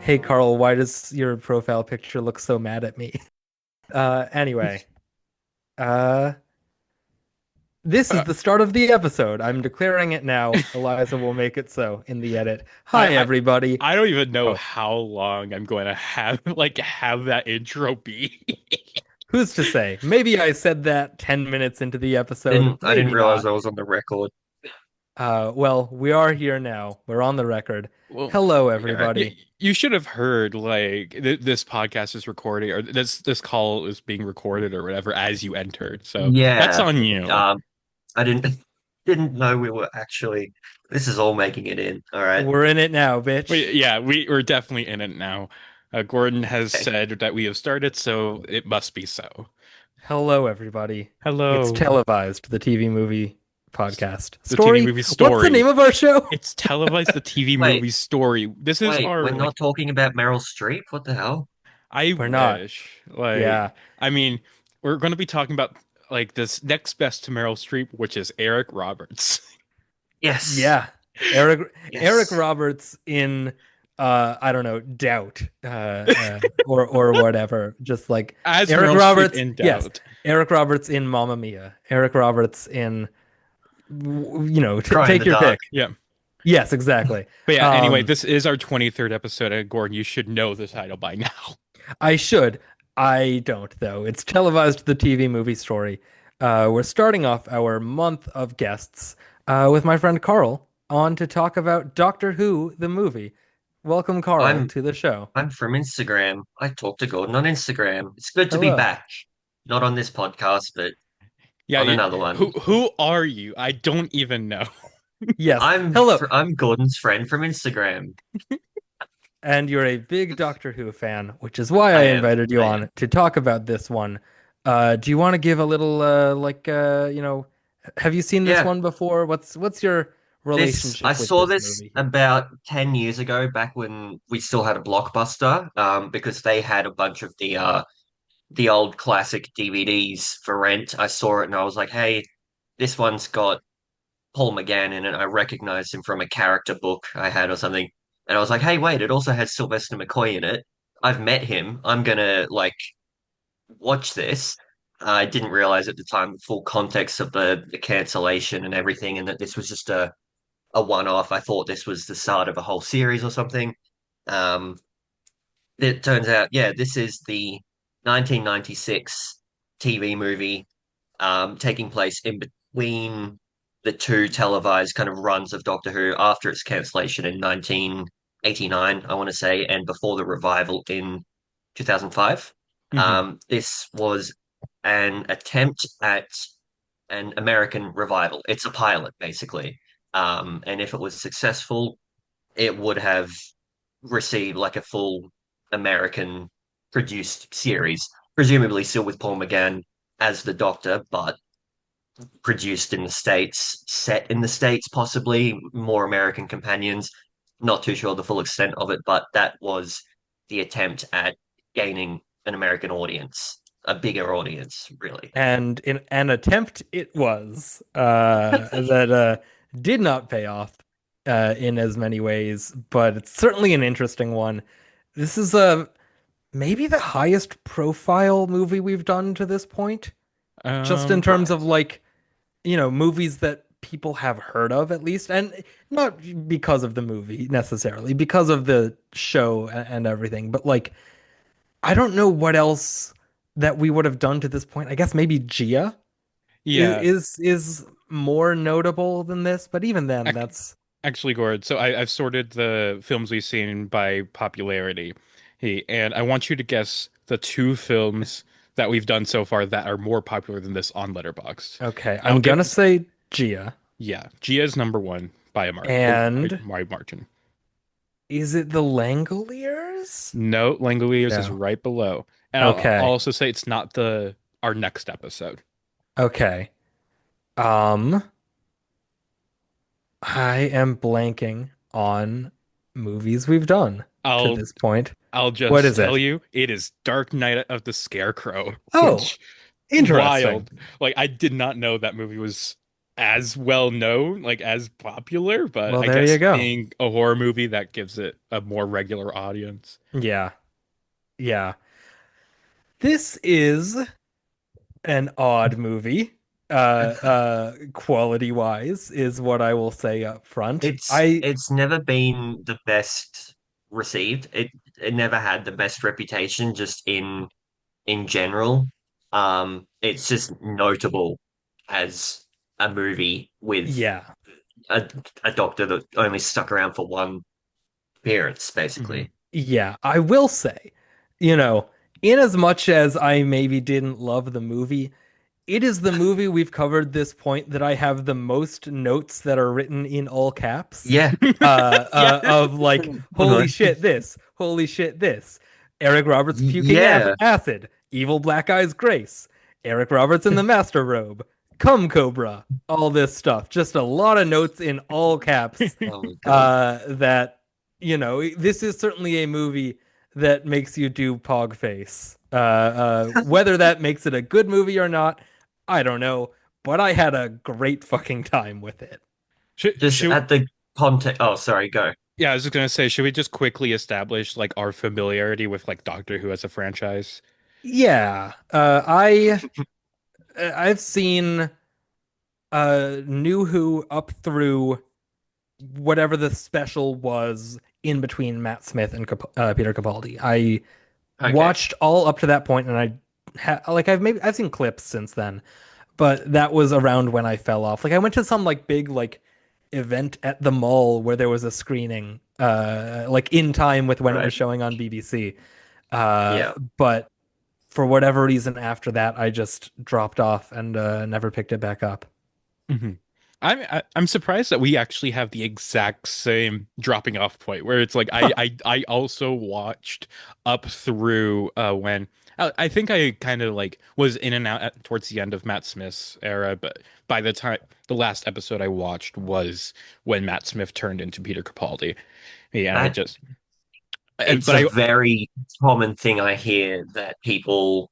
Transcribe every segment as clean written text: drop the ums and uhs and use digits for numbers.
Hey Karl, why does your profile picture look so mad at me? Anyway, uh, this is Uh, the start of the episode. I'm declaring it now. Eliza will make it so in the edit. I, Hi, I everybody. I don't even know Oh, how long I'm going to have have that intro be. who's to say? Maybe I said that 10 minutes into the episode. I didn't Maybe realize not. I was on the record. Well, we are here now. We're on the record. Well, Hello, Yeah. everybody. you should have heard this podcast is recording or this call is being recorded or whatever as you entered. So that's Yeah. on you. Um, I didn't didn't know we were actually this is all making it in. All right. We're in it now, bitch. Yeah, we're definitely in it now. Gordon has Okay. said that we have started, so it must be so. Hello, everybody. It's Hello. televised, the TV movie podcast. The TV Story? movie What's the story. name of our show? It's televised the TV Wait, movie story. This is wait, our we're not talking about Meryl Streep? What the hell? I We're not. wish. Yeah. I mean, we're going to be talking about this next best to Meryl Streep, which is Eric Roberts. Yes. Yeah. Eric Yes. Roberts in I don't know, Doubt or whatever. Just like As Eric Meryl Streep Roberts. in Yes. Doubt. Eric Roberts in Mamma Mia. Eric Roberts in Cry in take the your dark. pick. Yeah. Yes, exactly. But yeah, anyway, Um this is our 23rd episode, and Gordon, you should know the title by now. I should. I don't, though. It's televised the TV movie story. We're starting off our month of guests with my friend Carl on to talk about Doctor Who, the movie. Welcome, Carl, I'm to the show. I'm from Instagram. I talk to Gordon on Instagram. It's good to be Hello. back. Not on this podcast, but Yeah, on another one. who are you? I don't even know. Yes. Hello. I'm Gordon's friend from Instagram. And you're a big Doctor Who fan, which is why I I am. invited you I am. on to talk about this one. Do you want to give a little have you seen this Yeah. one before? What's your I relationship with saw this this movie here? about 10 years ago, back when we still had a Blockbuster, because they had a bunch of the old classic DVDs for rent. I saw it and I was like, hey, this one's got Paul McGann in it. I recognized him from a character book I had or something. And I was like, hey, wait, it also has Sylvester McCoy in it. I've met him. I'm gonna like watch this. I didn't realize at the time the full context of the cancellation and everything, and that this was just a one-off. I thought this was the start of a whole series or something. Um, it turns out, yeah, this is the 1996 TV movie taking place in between the two televised kind of runs of Doctor Who after its cancellation in 1989, I want to say, and before the revival in 2005. Hmm. This was an attempt at an American revival. It's a pilot, basically. And if it was successful, it would have received like a full American produced series, presumably still with Paul McGann as the Doctor, but produced in the States, set in the States, possibly more American companions. Not too sure the full extent of it, but that was the attempt at gaining an American audience, a bigger audience, really. And in an attempt it was that did not pay off in as many ways, but it's certainly an interesting one. This is maybe the highest profile movie we've done to this point, just in terms Right. of like, movies that people have heard of at least, and not because of the movie necessarily, because of the show and everything, but like I don't know what else that we would have done to this point. I guess maybe Gia Yeah, is more notable than this, but even then, ac that's actually, Gord. So I've sorted the films we've seen by popularity, and I want you to guess the two films that we've done so far that are more popular than this on Letterboxd. okay. And I'll I'm give, gonna say Gia. yeah, Gia is number one by a And wide margin. is it the Langoliers? No, Langoliers is No. right below. And I'll Okay. also say it's not the our next episode. Okay. Um, I am blanking on movies we've done to I'll this point. I'll What just is tell it? you, it is Dark Knight of the Scarecrow, Oh, which interesting. wild. Like I did not know that movie was as well known, like as popular, but Well, I there you guess go. being a horror movie that gives it a more regular audience. Yeah. Yeah. This is an odd movie. Quality wise is what I will say up front. It's never been the best received. It never had the best reputation just in general. It's just notable as a movie with Yeah. a a doctor that only stuck around for one appearance, Hmm. basically. Yeah, I will say, you know, in as much as I maybe didn't love the movie, it is the movie we've covered this point that I have the most notes that are written in all caps. Yeah. Yeah. Of like, holy Almost. shit, this, holy shit, this. Eric Roberts puking Yeah. acid, evil black eyes Grace, Eric Roberts in the master robe, cum cobra, all this stuff. Just a lot of notes in all caps. Oh my God. That, this is certainly a movie that makes you do pog face. Whether that makes it a good movie or not, I don't know, but I had a great fucking time with it. Just Should at the context. Oh, sorry, go. Yeah, I was just gonna say, should we just quickly establish like our familiarity with like Doctor Who as a franchise? Yeah, I've seen New Who up through whatever the special was in between Matt Smith and Peter Capaldi. I Okay. watched all up to that point, and I've seen clips since then, but that was around when I fell off. Like I went to some like big like event at the mall where there was a screening, like in time with when it was Right. showing on BBC. Uh, Yeah. but for whatever reason after that, I just dropped off and never picked it back up. Hmm. I'm surprised that we actually have the exact same dropping off point where it's like Huh. I also watched up through when I think I kind of like was in and out towards the end of Matt Smith's era, but by the time the last episode I watched was when Matt Smith turned into Peter Capaldi. Yeah, and I That just it's but a I very common thing I hear that people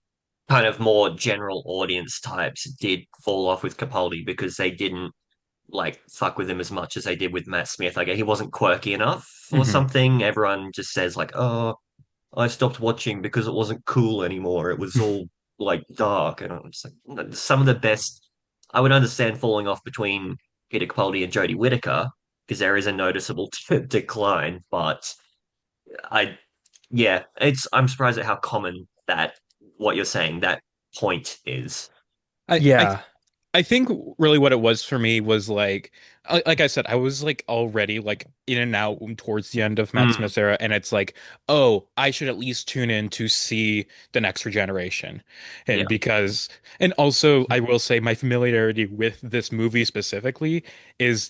kind of more general audience types did fall off with Capaldi because they didn't like fuck with him as much as they did with Matt Smith. Like he wasn't quirky enough or Mhm. something. Everyone just says like, "Oh, I stopped watching because it wasn't cool anymore. It was all like dark." And I'm just like, some of the best. I would understand falling off between Peter Capaldi and Jodie Whittaker because there is a noticeable decline. But I, yeah, I'm surprised at how common that what you're saying that point is. I I Yeah. I think really what it was for me was like I said, I was like already like in and out towards the end of Matt Mm, Smith's era, and it's like, oh, I should at least tune in to see the next regeneration. And yeah. and also I will say my familiarity with this movie specifically is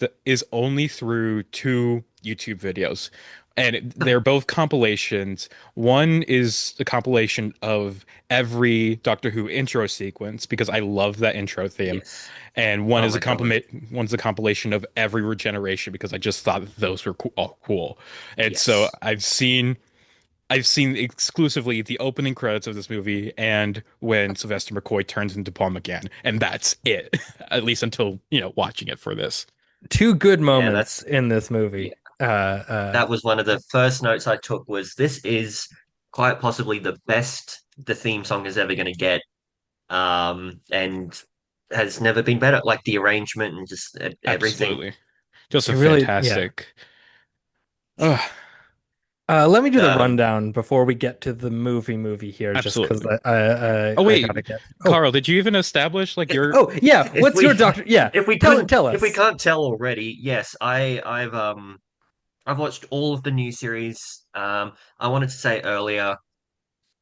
only through two YouTube videos. And they're both compilations. One is the compilation of every Doctor Who intro sequence because I love that intro theme, Yes. and one Oh is a my God. compliment one's a compilation of every regeneration because I just thought those were all cool. And so Yes. I've seen exclusively the opening credits of this movie and when Sylvester McCoy turns into Paul McGann, and that's it. At least until, watching it for this. Two good Yeah, moments in this movie. that was one of the first notes I took was this is quite possibly the best the theme song is ever going to get, and has never been better. Like the arrangement and just everything. Absolutely. Just It a really, yeah. fantastic. Ugh, Let me do the Um, rundown before we get to the movie here, just because absolutely. Oh I gotta wait, get. Oh, Carl, did you even establish like your oh yeah. if What's your we doctor? Yeah, tell if we us. can't tell already, yes, I've watched all of the new series. I wanted to say earlier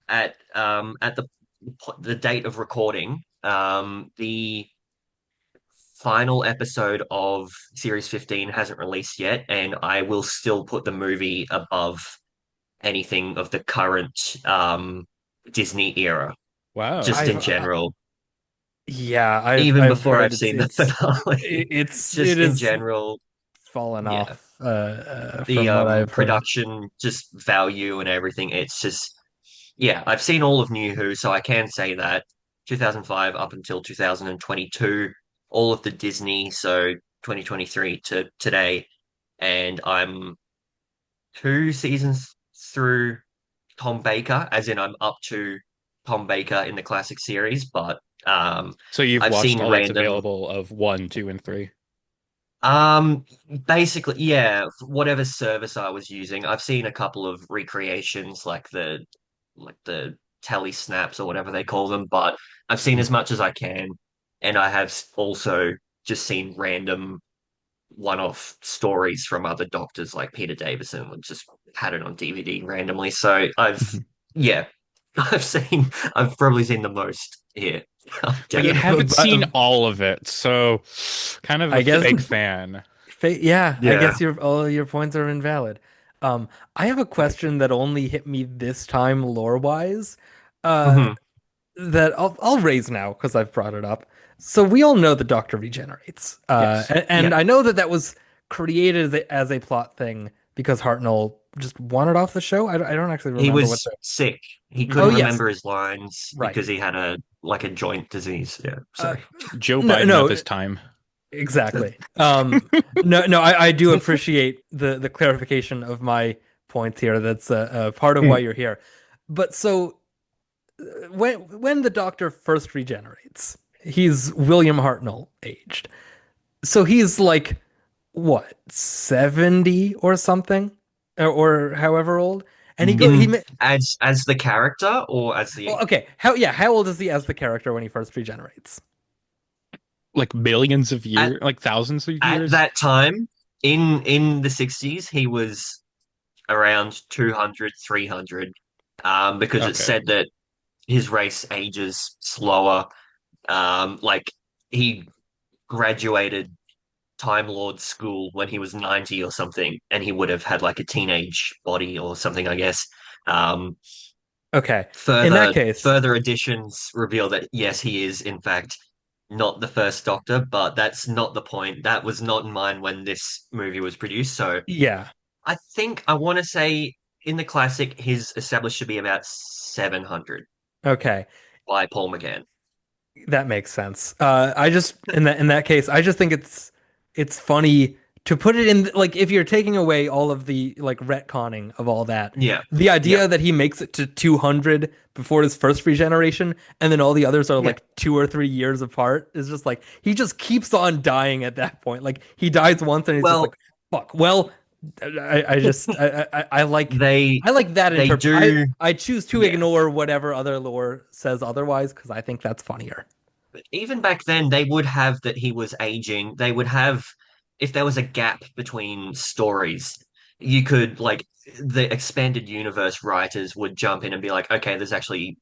at the date of recording, the final episode of series 15 hasn't released yet, and I will still put the movie above anything of the current Disney era, Wow. just I've in general. Yeah, Even I've before heard I've seen the finale, it just in is general, fallen yeah. off The from what I've heard. production, just value and everything. It's just yeah, I've seen all of New Who, so I can say that 2005 up until 2022. all of the Disney, so 2023 to today, and I'm 2 seasons through Tom Baker, as in I'm up to Tom Baker in the classic series, but So you've I've watched seen all that's random available of one, two, and three. um basically yeah, whatever service I was using. I've seen a couple of recreations like the tele snaps or whatever they call them, but I've seen Mhm. as much as I can, and I have also just seen random one-off stories from other doctors like Peter Davison, and just had it on DVD randomly. So Mhm. yeah, I've probably seen the most here. But you Definitely. haven't seen But all of it, so kind of a I guess, fake fan. yeah, I Yeah. guess all your points are invalid. I have a question that only hit me this time lore-wise. Uh, Mhm. that I'll raise now because I've brought it up. So we all know the Doctor regenerates, Yes. and Yeah. I know that that was created as a plot thing because Hartnell just wanted off the show. I don't actually He remember what was the. sick. He Oh couldn't yes, remember his lines right. because he had a joint disease. Yeah, Uh, sorry. Joe no, Biden of no, his time. exactly. No, no, I do appreciate the clarification of my points here. That's a part of why you're here. But so when the Doctor first regenerates, he's William Hartnell aged. So he's like what, 70 or something, or however old. And In as the character or as well, the okay, how old is he as the character when he first regenerates? Like millions of at years, like thousands of at years. that time in the 60s he was around 200, 300, because it Okay. said that his race ages slower. Like he graduated Time Lord school when he was 90 or something, and he would have had like a teenage body or something, I guess. Um, Okay. In that further case, further additions reveal that yes, he is in fact not the first Doctor, but that's not the point. That was not in mind when this movie was produced. So yeah. I think I want to say in the classic, he's established to be about 700 Okay. by Paul McGann. That makes sense. I just in that case, I just think it's funny to put it in like if you're taking away all of the like retconning of all that, Yeah, the yeah, idea that he makes it to 200 before his first regeneration, and then all the others are yeah. like 2 or 3 years apart is just like he just keeps on dying at that point. Like he dies once and he's just Well, like, fuck. Well, I just they I like that they interpret. do. I choose to Yeah. ignore whatever other lore says otherwise because I think that's funnier. Even back then, they would have that he was aging. They would have, if there was a gap between stories, you could, like, the expanded universe writers would jump in and be like, okay, there's actually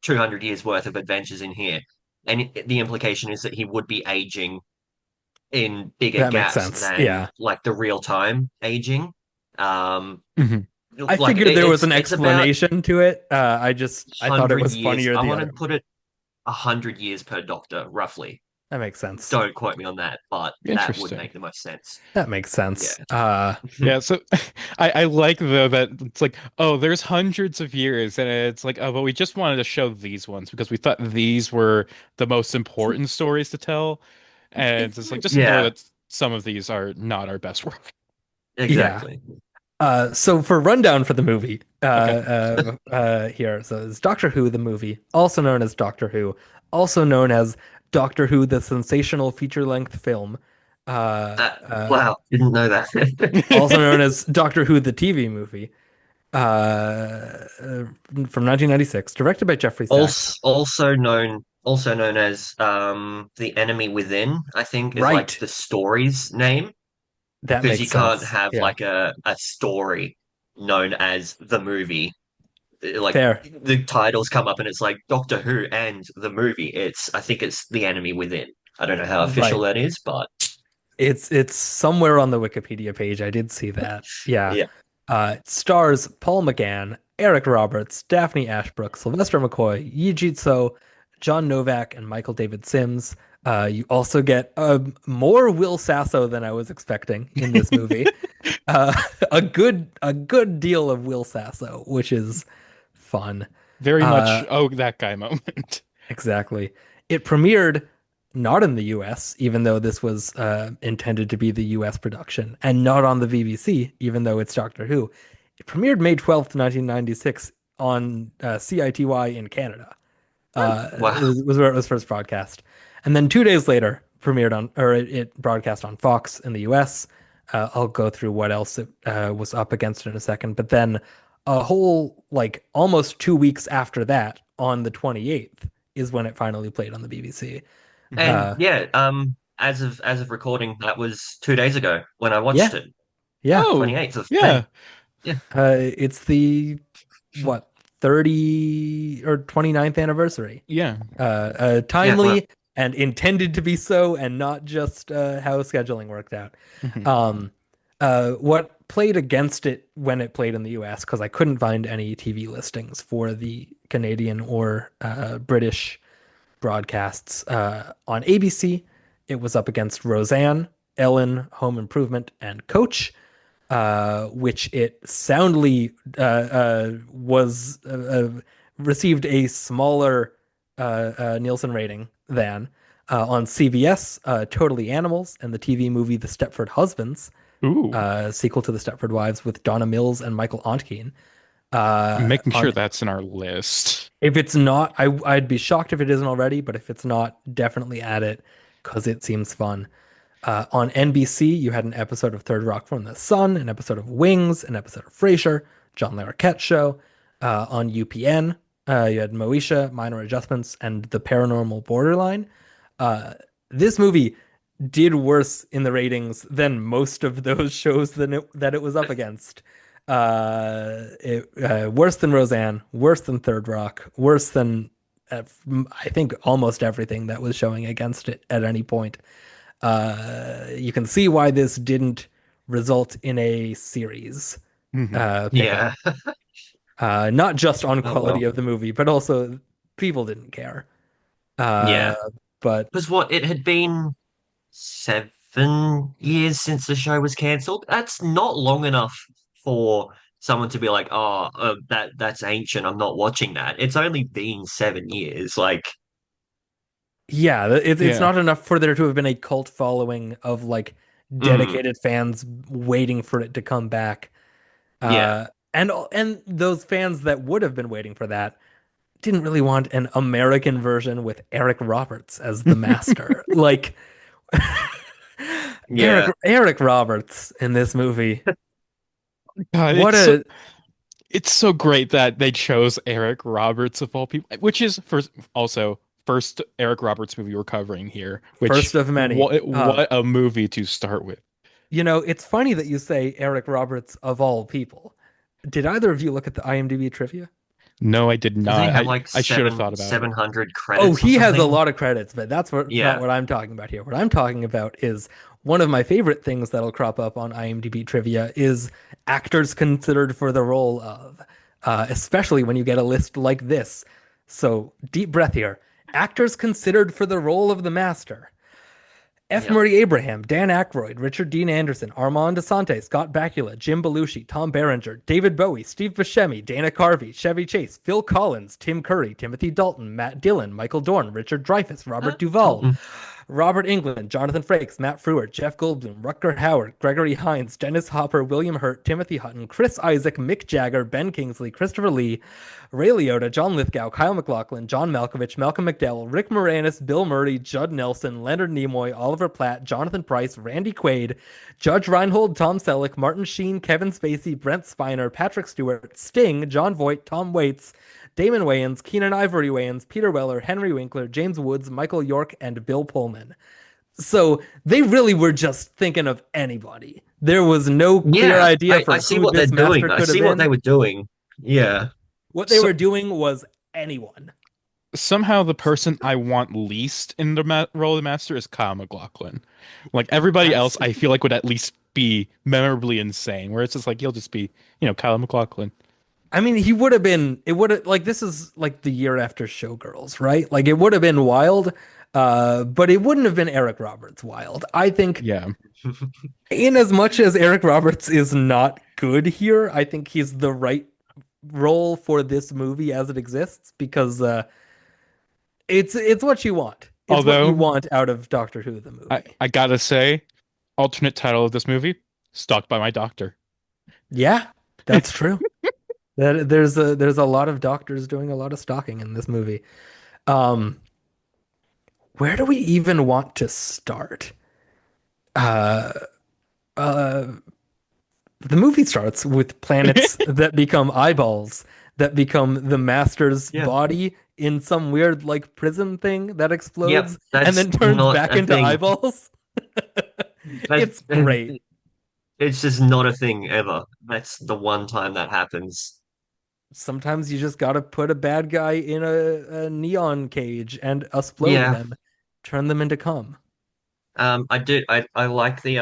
200 years worth of adventures in here. And the implication is that he would be aging in bigger That makes gaps sense. than Yeah. like the real time aging. Um, Mhm. I like figured there was an it's about explanation to it. I thought it 100 was years. funnier I the want to other way. put it 100 years per Doctor, roughly. That makes sense. Don't quote me on that, but that would Interesting. make the most sense. That makes Yeah. sense. Yeah, so I like though that it's like, oh, there's hundreds of years, and it's like, oh, but we just wanted to show these ones because we thought these were the most important stories to tell. And it's like, just ignore Yeah, that some of these are not our best work. yeah. exactly. So for rundown for the movie, Okay. here, so it's Doctor Who, the movie, also known as Doctor Who, also known as Doctor Who, the sensational feature-length film, uh, Uh, uh, wow, didn't know that. also known as Doctor Who, the TV movie, from 1996, directed by Jeffrey Sachs. Also known as The Enemy Within, I think is like Right. the story's name, That because you makes can't sense. have Yeah. like a story known as the movie. Like Fair. the titles come up and it's like Doctor Who and the movie. I think it's The Enemy Within. I don't know how official Right. that is, but It's somewhere on the Wikipedia page. I did see that. Yeah. yeah. It stars Paul McGann, Eric Roberts, Daphne Ashbrook, Sylvester McCoy, Yi Jitso, John Novak, and Michael David Sims. You also get more Will Sasso than I was expecting in this movie. Uh, a good deal of Will Sasso, which is fun. Very much, Uh, oh, that guy moment. exactly. It premiered not in the US, even though this was intended to be the US production, and not on the BBC, even though it's Doctor Who. It premiered May 12th, 1996 on CITY in Canada. Wow. Was where it was first broadcast. And then 2 days later, it broadcast on Fox in the US. I'll go through what else it was up against in a second. But then a whole, like, almost 2 weeks after that, on the 28th, is when it finally played on the BBC. And Uh, yeah, as of recording, that was 2 days ago when I watched yeah, it. yeah. 28th of May. Yeah. Yeah. It's the, what, 30 or 29th anniversary. Yeah. Yeah, well, Timely and intended to be so, and not just how scheduling worked out. Mhm. Um, what played against it when it played in the US, because I couldn't find any TV listings for the Canadian or British broadcasts. On ABC, it was up against Roseanne, Ellen, Home Improvement, and Coach, which it soundly was received a smaller Nielsen rating than. On CBS, Totally Animals and the TV movie The Stepford Husbands, Ooh. sequel to The Stepford Wives with Donna Mills and Michael Ontkean. I'm making On sure that's in our list. If it's not, I'd be shocked if it isn't already, but if it's not, definitely add it because it seems fun. On NBC, you had an episode of Third Rock from the Sun, an episode of Wings, an episode of Frasier, John Larroquette Show. On UPN, you had Moesha, Minor Adjustments, and The Paranormal Borderline. Uh, this movie did worse in the ratings than most of those shows that it was up against. Worse than Roseanne, worse than Third Rock, worse than I think almost everything that was showing against it at any point. You can see why this didn't result in a series Mhm. pickup. yeah. Not just on Oh quality well. of the movie, but also people didn't care. Uh, Yeah. but Because what, it had been 7 years since the show was cancelled. That's not long enough for someone to be like, "Oh, that's ancient. I'm not watching that." It's only been 7 years. Like, yeah, it's Yeah. not enough for there to have been a cult following of like mm, dedicated fans waiting for it to come back. yeah, And those fans that would have been waiting for that didn't really want an American version with Eric Roberts as the master. Like yeah, Eric Roberts in this movie. God, What a it's so great that they chose Eric Roberts of all people, which is first Eric Roberts movie we're covering here, which first of many. what a movie to start with. It's funny that you say Eric Roberts of all people. Did either of you look at the IMDb trivia? No, I did does he not. have like I should have seven thought about it. 700 Oh, credits or he has a something? lot of credits, but that's not Yeah, what I'm talking about here. What I'm talking about is one of my favorite things that'll crop up on IMDb trivia is actors considered for the role of, especially when you get a list like this. So deep breath here. Actors considered for the role of the master. F. yep. Murray Abraham, Dan Aykroyd, Richard Dean Anderson, Armand Asante, Scott Bakula, Jim Belushi, Tom Berenger, David Bowie, Steve Buscemi, Dana Carvey, Chevy Chase, Phil Collins, Tim Curry, Timothy Dalton, Matt Dillon, Michael Dorn, Richard Dreyfuss, Robert Duvall, Dalton. Robert Englund, Jonathan Frakes, Matt Frewer, Jeff Goldblum, Rutger Hauer, Gregory Hines, Dennis Hopper, William Hurt, Timothy Hutton, Chris Isaac, Mick Jagger, Ben Kingsley, Christopher Lee, Ray Liotta, John Lithgow, Kyle MacLachlan, John Malkovich, Malcolm McDowell, Rick Moranis, Bill Murray, Judd Nelson, Leonard Nimoy, Oliver Platt, Jonathan Pryce, Randy Quaid, Judge Reinhold, Tom Selleck, Martin Sheen, Kevin Spacey, Brent Spiner, Patrick Stewart, Sting, John Voight, Tom Waits, Damon Wayans, Keenan Ivory Wayans, Peter Weller, Henry Winkler, James Woods, Michael York, and Bill Pullman. So they really were just thinking of anybody. There was no clear Yeah, idea I for see who what they're this doing. master I could have see what they been. were doing. Yeah, What they So were doing was anyone. somehow the person I want least in the role of the master is Kyle MacLachlan. Like everybody else, That's, I feel like would at least be memorably insane. Where it's just like he'll just be, Kyle MacLachlan. I mean, he would have been, it would have, like, this is like the year after Showgirls, right? Like, it would have been wild, but it wouldn't have been Eric Roberts wild. I think, Yeah. in as much as Eric Roberts is not good here, I think he's the right role for this movie as it exists because it's what you want. It's what you Although want out of Doctor Who the I movie. I gotta say, alternate title of this movie, Stalked by My Doctor. Yeah, that's true. There's a lot of doctors doing a lot of stalking in this movie. Um, where do we even want to start? Uh, uh, the movie starts with planets that become eyeballs, that become the master's Yeah. body in some weird like prison thing that Yep. explodes and That's then turns not back a into thing. eyeballs. That's It's great. it's just not a thing ever. That's the one time that happens. Sometimes you just gotta put a bad guy in a neon cage and explode Yeah. them, turn them into cum. I like the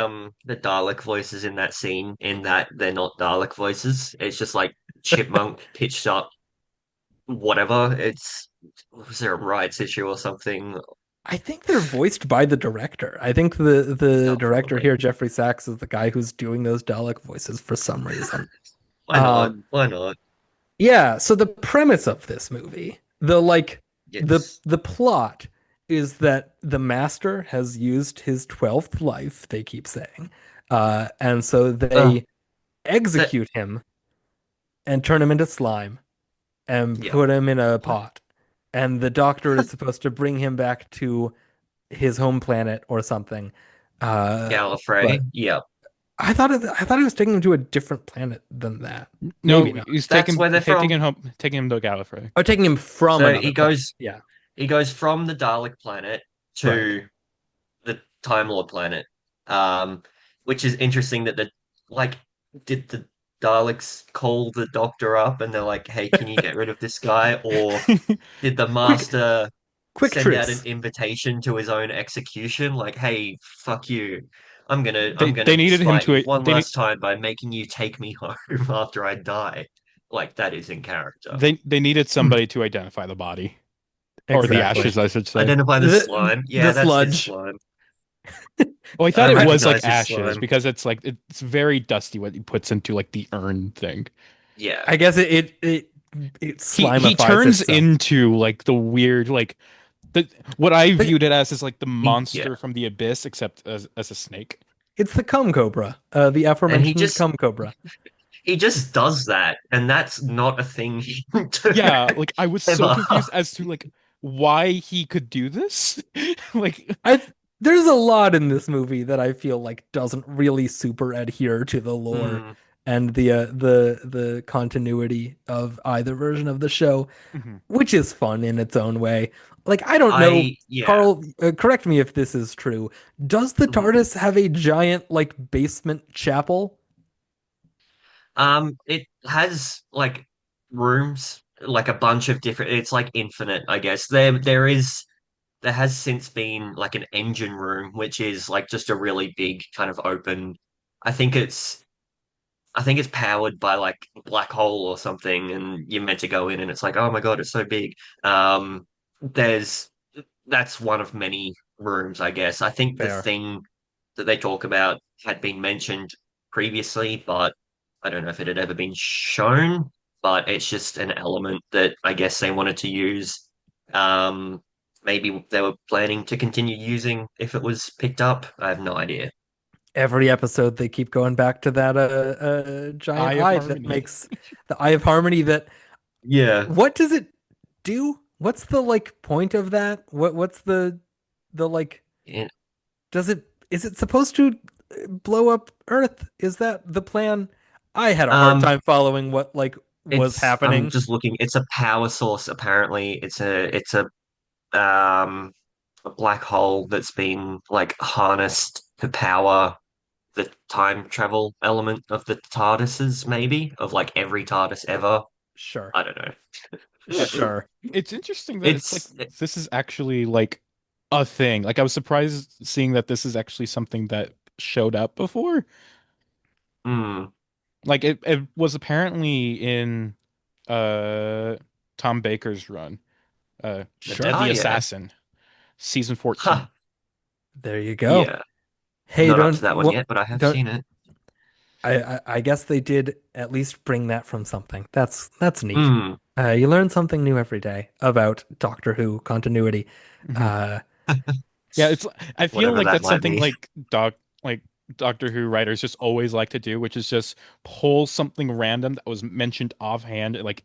Dalek voices in that scene in that they're not Dalek voices. It's just like chipmunk pitched up whatever. It's was there a rights issue or something? I think they're voiced by the director. I think the Oh, director probably. here, Jeffrey Sachs, is the guy who's doing those Dalek voices for some reason. Why not? Um, Why not? yeah, so the premise of this movie, the like Yes. the plot is that the master has used his 12th life, they keep saying. And so Oh, they that execute him and turn him into slime and yeah. put him in a pot. And the doctor is supposed to bring him back to his home planet or something. But Gallifrey. Yeah. I thought he was taking him to a different planet than that. Maybe No, not. he's That's where they're taking from. him home, taking him to Gallifrey. Oh, taking him from So another he planet. goes Yeah, he goes from the Dalek planet right. to the Time Lord planet. Um, which is interesting that the like did the Daleks call the Doctor up and they're like, "Hey, can you get rid of this guy?" Or did the Quick, Master quick send out an truce. invitation to his own execution? Like, "Hey, fuck you. I'm They gonna needed him spite you to one last time by making you take me home after I die." Like that is in character. they needed Hmm, somebody to identify the body or the exactly. ashes, I should say. Identify the slime. The Yeah, that's his sludge. slime. Oh, I I thought it was like recognize his ashes slime. because it's like it's very dusty what he puts into like the urn thing. Yeah. I guess it He slimifies turns itself. into like the weird like the what I Like, viewed it as is like the Yeah. monster from the abyss except as a snake. it's the cum cobra, the And aforementioned cum cobra. he just does that, and that's not a thing he can do Yeah, like I was so ever. confused as to like why he could do this. Like I there's a lot in this movie that I feel like doesn't really super adhere to the lore Hmm. and the continuity of either version of the show, mhm. which is fun in its own way. Like I don't know, Yeah. Carl, correct me if this is true. Does the Mhm. TARDIS have a giant like basement chapel? It has like rooms, like a bunch of different. It's like infinite, I guess. There has since been like an engine room, which is like just a really big kind of open. I think it's I think it's powered by like a black hole or something, and you're meant to go in, and it's like, oh my God, it's so big. There's that's one of many rooms, I guess. I think the Fair. thing that they talk about had been mentioned previously, but I don't know if it had ever been shown. But it's just an element that I guess they wanted to use. Um, maybe they were planning to continue using if it was picked up. I have no idea. Every episode they keep going back to that giant Eye of eye that Harmony. makes the Eye of Harmony that Yeah. what does it do? What's the like point of that? What's the like Yeah. does it is it supposed to blow up Earth? Is that the plan? I had a hard Um, time following what like was I'm happening. just looking. It's a power source, apparently. It's a black hole that's been like harnessed to power the time travel element of the TARDISes, maybe, of like every TARDIS ever. Sure. I don't know. Sure. It's interesting that it's like It's this is actually like a thing. Like I was surprised seeing that this is actually something that showed up before. mm, Like it was apparently in uh Tom Baker's run, The Sure. oh Deadly yeah. Assassin, season Huh. 14. There you go. Yeah. Hey, Not up to that one yet, but I have don't seen it. I guess they did at least bring that from something. That's neat. Mm, You learn something new every day about Doctor Who continuity. Mhm. Uh, Yeah, it's I feel whatever like that that's might something be. like Doctor Who writers just always like to do, which is just pull something random that was mentioned offhand like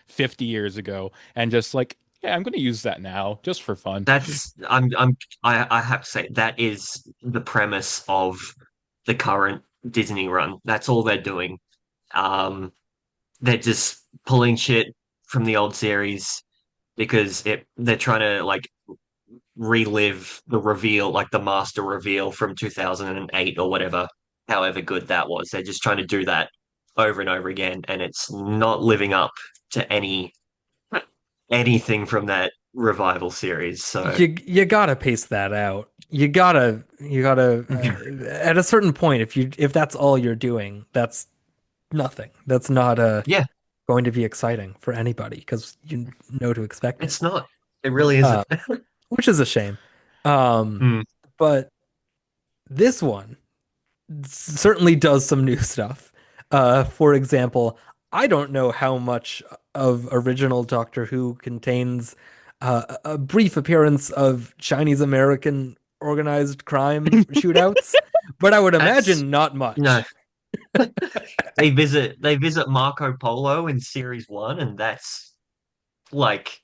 50 years ago and just like, yeah, I'm gonna use that now just for fun. That's I have to say that is the premise of the current Disney run. That's all they're doing. Um, they're just pulling shit from the old series because they're trying to like relive the reveal, like the master reveal from 2008 or whatever, however good that was. They're just trying to do that over and over again, and it's not living up to anything from that revival series. So You gotta pace that out. You gotta at a certain point, if that's all you're doing, that's nothing. That's not yeah, going to be exciting for anybody because you know to expect it. it's not. It really isn't. Uh, which is a shame. Um, Hmm. but this one certainly does some new stuff. For example, I don't know how much of original Doctor Who contains a brief appearance of Chinese American organized crime shootouts, but I would That's imagine not no. much. They visit Marco Polo in series one, and that's like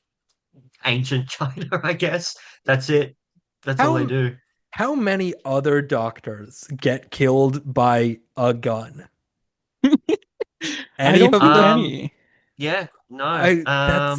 ancient China, I guess. That's it. That's all they How do. how many other doctors get killed by a gun? I Any don't of think them? Um, any. yeah, no. I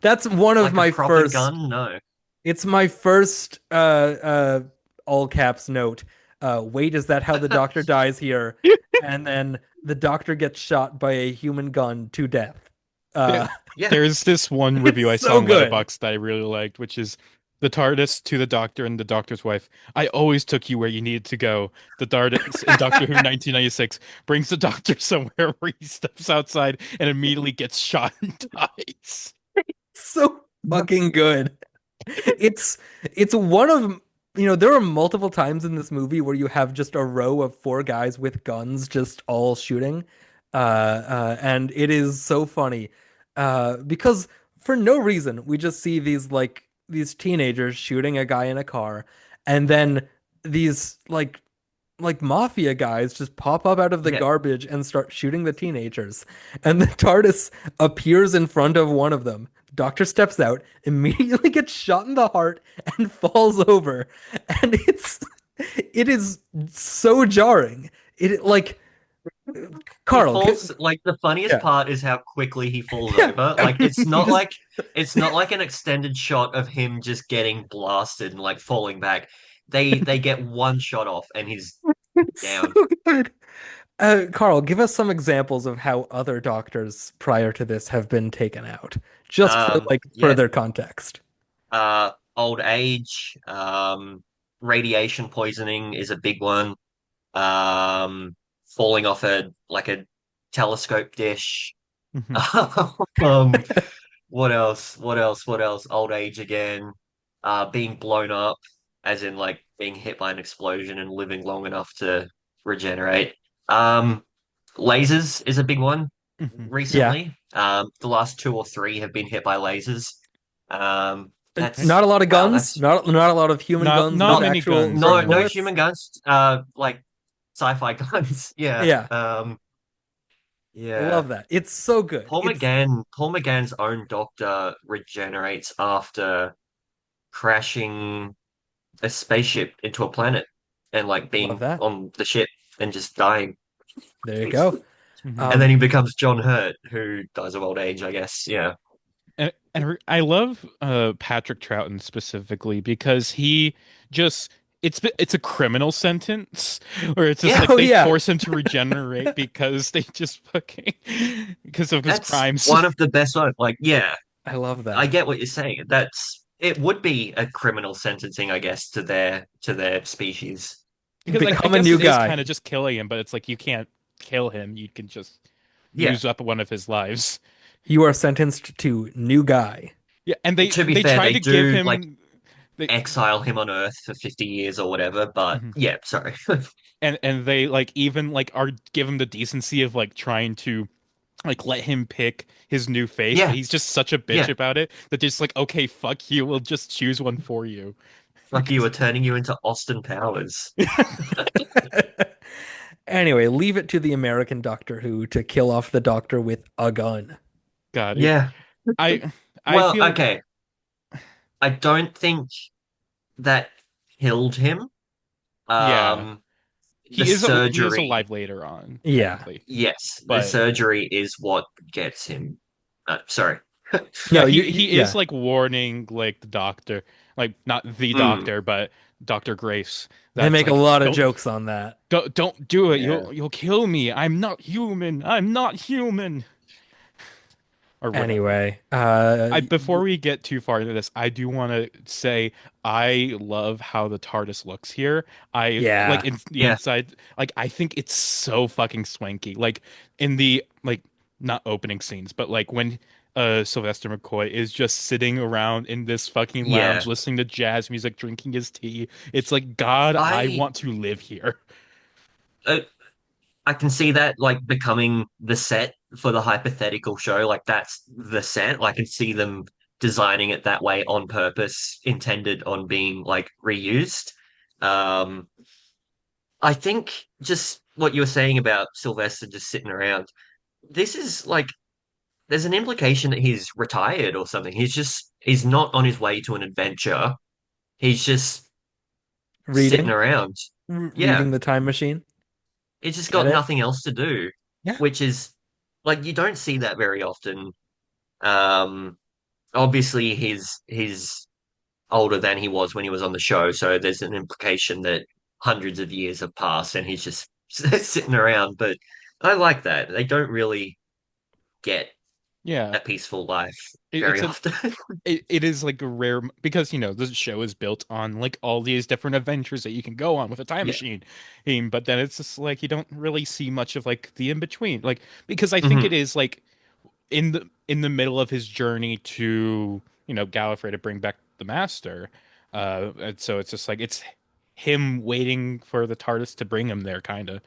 that's one of Like a my proper first. gun, no. It's my first all caps note. Wait, is that how the doctor dies here? And then the doctor gets shot by a human gun to death. There, Uh, Yeah, there's this one it's review I saw so on good. Letterboxd that I really liked, which is the TARDIS to the Doctor and the Doctor's wife. I always took you where you needed to go. The TARDIS in Doctor Who 1996 brings the Doctor somewhere where he steps outside and immediately gets shot and dies. So fucking good. It's it's one of there are multiple times in this movie where you have just a row of four guys with guns just all shooting. And it is so funny. Because for no reason we just see these teenagers shooting a guy in a car, and then these mafia guys just pop up out of the yeah. garbage and start shooting the teenagers. And the TARDIS appears in front of one of them. Doctor steps out, immediately gets shot in the heart, and falls over. And it is so jarring. It like He Carl, falls like the funniest yeah, part is how quickly he falls yeah. over. Like it's He not just like it's not like an extended shot of him just getting blasted and like falling back. They get one shot off and he's it's so down. good. Carl, give us some examples of how other doctors prior to this have been taken out, just for like Yeah. further context. Old age, radiation poisoning is a big one. Um, falling off a telescope dish. Mhm. Um, what else? What else? What else? Old age again. Being blown up, as in like being hit by an explosion and living long enough to regenerate. Um, lasers is a big one Mhm. Yeah. recently. The last two or three have been hit by lasers. Okay. Not That's a lot of wow. guns, That's not a lot of human guns Not with not many actual guns, no no no. bullets. human guns. Like sci-fi guns. Yeah. Yeah, I Yeah. love that. It's so good. It's Paul McGann's own doctor regenerates after crashing a spaceship into a planet and like love being that. on the ship and just dying. There you go. Mhm. And then Um, he becomes John Hurt, who dies of old age, I guess. Yeah. I love Patrick Troughton specifically because he just it's a criminal sentence where it's just Yeah, like oh they yeah, force him to regenerate because they just fucking because of his that's crimes. one of the best ones. Like, yeah, I love I that. get what you're saying. That's it would be a criminal sentencing, I guess, to their species. Because I Become a guess new it is guy. kind of just killing him, but it's like you can't kill him. You can just Yeah. use up one of his lives. You are sentenced to new guy. Yeah, and To be they fair, tried they to give do like him they exile him on Earth for 50 years or whatever, but mhm. yeah, sorry. And they like even like are give him the decency of like trying to like let him pick his new face, but Yeah, he's just such a bitch yeah. about it that just like, okay, fuck you, we'll just choose one for you. Fuck you, we're turning you into Austin Powers. Anyway, leave it to the American Doctor Who to kill off the Doctor with a gun. God, Yeah. I I Well, feel okay. I don't think that killed him. yeah. Um, the He is surgery, alive later on, Yeah. technically. yes, the But surgery is what gets him. Sorry. yeah, No, he is yeah. like warning like the doctor, like not the Mm, doctor, but Dr. Grace, They that's make a like lot of jokes on that. don't do it. yeah. You'll kill me. I'm not human. I'm not human or whatever. Anyway, I before we get too far into this, I do want to say I love how the TARDIS looks here. I like yeah. in the Yeah. inside, like I think it's so fucking swanky. Like in the like not opening scenes, but like when Sylvester McCoy is just sitting around in this fucking lounge Yeah. listening to jazz music, drinking his tea. It's like, God, I I want to live here. uh, I can see that like becoming the set for the hypothetical show. Like that's the set. I can see them designing it that way on purpose, intended on being like reused. Um, I think just what you were saying about Sylvester just sitting around. This is like there's an implication that he's retired or something. He's not on his way to an adventure. He's just sitting Reading, around. Yeah, reading the time machine. he's just Get got it? nothing else to do, Yeah. which is like you don't see that very often. Um, obviously he's older than he was when he was on the show, so there's an implication that hundreds of years have passed and he's just sitting around. But I like that. They don't really get Yeah, a peaceful life very it's a often. it is like a rare because the show is built on like all these different adventures that you can go on with a time Yeah. machine. But then it's just like you don't really see much of like the in between. Like because I think it Hmm. is like in the middle of his journey to, Gallifrey to bring back the master. And so it's just like it's him waiting for the TARDIS to bring him there, kind of.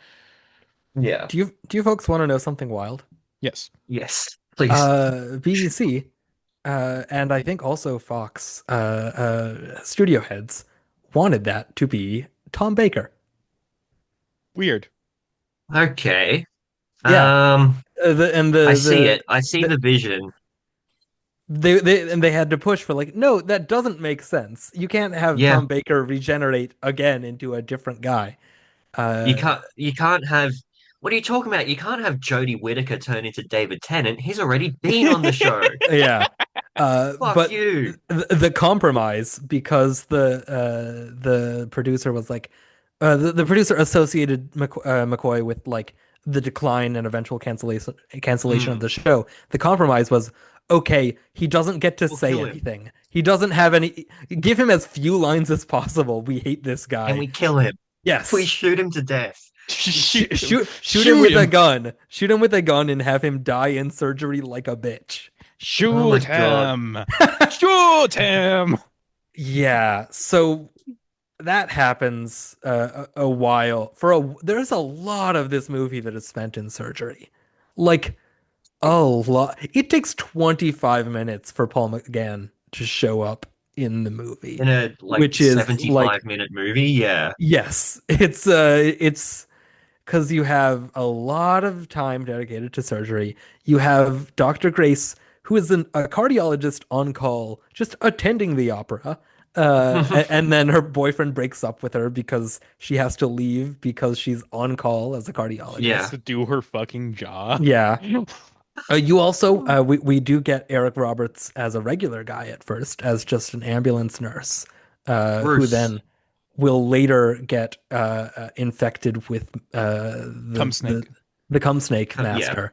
Yeah. Do you folks want to know something wild? Yes. Yes. Please. BBC, and I think also Fox, studio heads wanted that to be Tom Baker. Weird. Okay. Yeah. Um, The and I see it. I see the the vision. they had to push for like, no, that doesn't make sense. You can't have Yeah. Tom Baker regenerate again into a different guy. You Uh, can't have what are you talking about? You can't have Jodie Whittaker turn into David Tennant. He's already been on the show. yeah. Fuck But you. the compromise, because the producer was like, the producer associated McCoy with like the decline and eventual cancellation of Mm. the show. The compromise was, okay, he doesn't get to We'll say kill him. anything. He doesn't have any. Give him as few lines as possible. We hate this And guy. we kill him. We Yes. shoot him to death. Shoot him. Shoot him Shoot with a him. gun. Shoot him with a gun and have him die in surgery like a bitch. Oh my Shoot God. him. Shoot him. Yeah, so that happens a while for a there's a lot of this movie that is spent in surgery. Like a lot. It takes 25 minutes for Paul McGann to show up in the movie, In a like which is 75 like minute movie, yeah. yes, it's because you have a lot of time dedicated to surgery. You have Dr. Grace, who is a cardiologist on call, just attending the opera. And then her boyfriend breaks up with her because she has to leave because she's on call as a She has Yeah. cardiologist. to do her fucking job. Yeah. You also, we do get Eric Roberts as a regular guy at first, as just an ambulance nurse, who Bruce. then will later get infected with Come snake. the cum snake Yeah. master,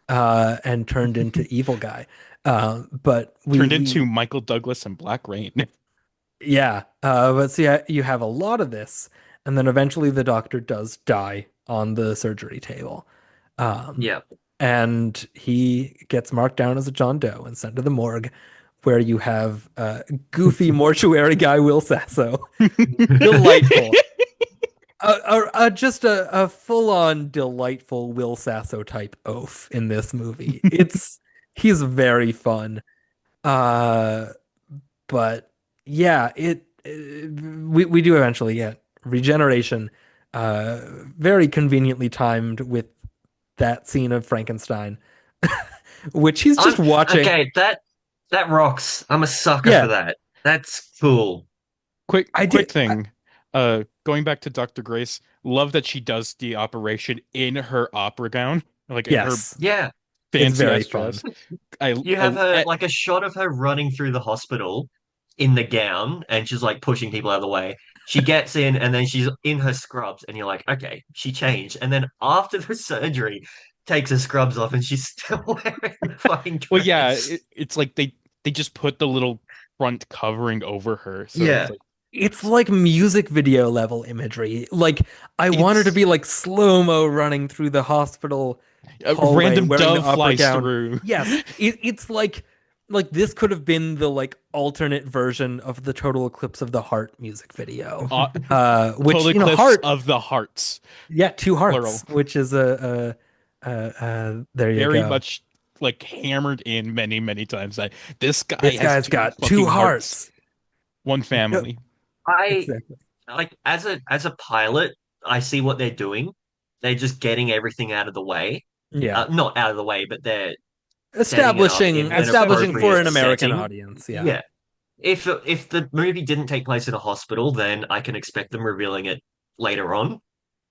and turned into evil guy. But Turned we into Michael Douglas and Black Rain. yeah, but see, you have a lot of this, and then eventually the doctor does die on the surgery table. Um, Yeah. and he gets marked down as a John Doe and sent to the morgue, where you have goofy mortuary guy Will Sasso. Delightful. just a full-on delightful Will Sasso type oaf in this movie. He's very fun. Uh, but yeah, we do eventually get regeneration, uh, very conveniently timed with that scene of Frankenstein, which he's just I'm watching. okay. That rocks. I'm a sucker for Yeah, that. That's cool. I Quick did. thing. Going back to Dr. Grace, love that she does the operation in her opera gown, like in her Yes, Yeah. it's fancy very ass fun. dress. I, You have I, her I like a shot of her running through the hospital in the gown and she's like pushing people out of the way. She gets in and then she's in her scrubs and you're like, okay, she changed. And then after the surgery, takes her scrubs off and she's still wearing the fucking well, yeah, dress. it's like they just put the little front covering over her, so it's Yeah. like It's like music video level imagery. Like I want her to it's be like slow-mo running through the hospital a hallway random wearing the dove opera flies gown. through. Yes, it's like this could have been the like alternate version of the Total Eclipse of the Heart music video. uh, Which Total you know, eclipse Heart, of the hearts, yeah, two hearts, plural. which is there you Very go. much like hammered in many times that this guy This has guy's two got two fucking hearts, hearts. one No, family. I exactly. like as a pilot, I see what they're doing. They're just getting everything out of the way. Yeah. Not out of the way, but they're setting it up in an Establishing for appropriate an American setting. audience. Yeah. Yeah. If the movie didn't take place in a hospital, then I can expect them revealing it later on.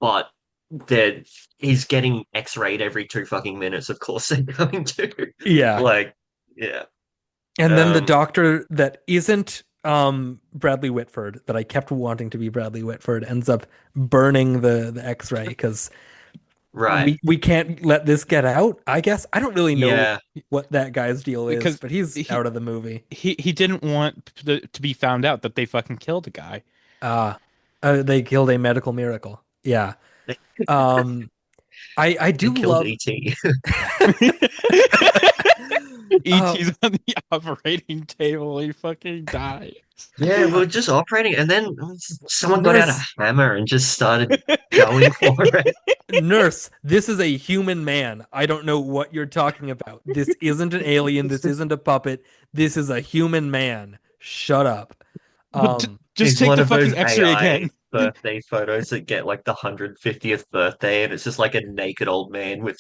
But they're he's getting X-rayed every 2 fucking minutes. Of course, they're going to Yeah. like, yeah. And then the Um, doctor that isn't Bradley Whitford, that I kept wanting to be Bradley Whitford, ends up burning the X-ray because right. we can't let this get out. I guess I don't really know Yeah. what that guy's deal is, Because but he's he out of the movie. he didn't want to be found out that they fucking killed a guy. Ah, they killed a medical miracle. Yeah. They, Um, I they do killed love. ET. Oh, ET's on the operating table. He fucking dies. Yeah, we are just operating, and then someone got out a nurse, hammer and just started going for it. nurse, this is a human man. I don't know what you're talking about. This isn't an alien. This isn't a puppet. This is a human man. Shut up. But Um, just It's take one the of those fucking X-ray AI again. birthday photos that get like the 150th birthday, and it's just like a naked old man with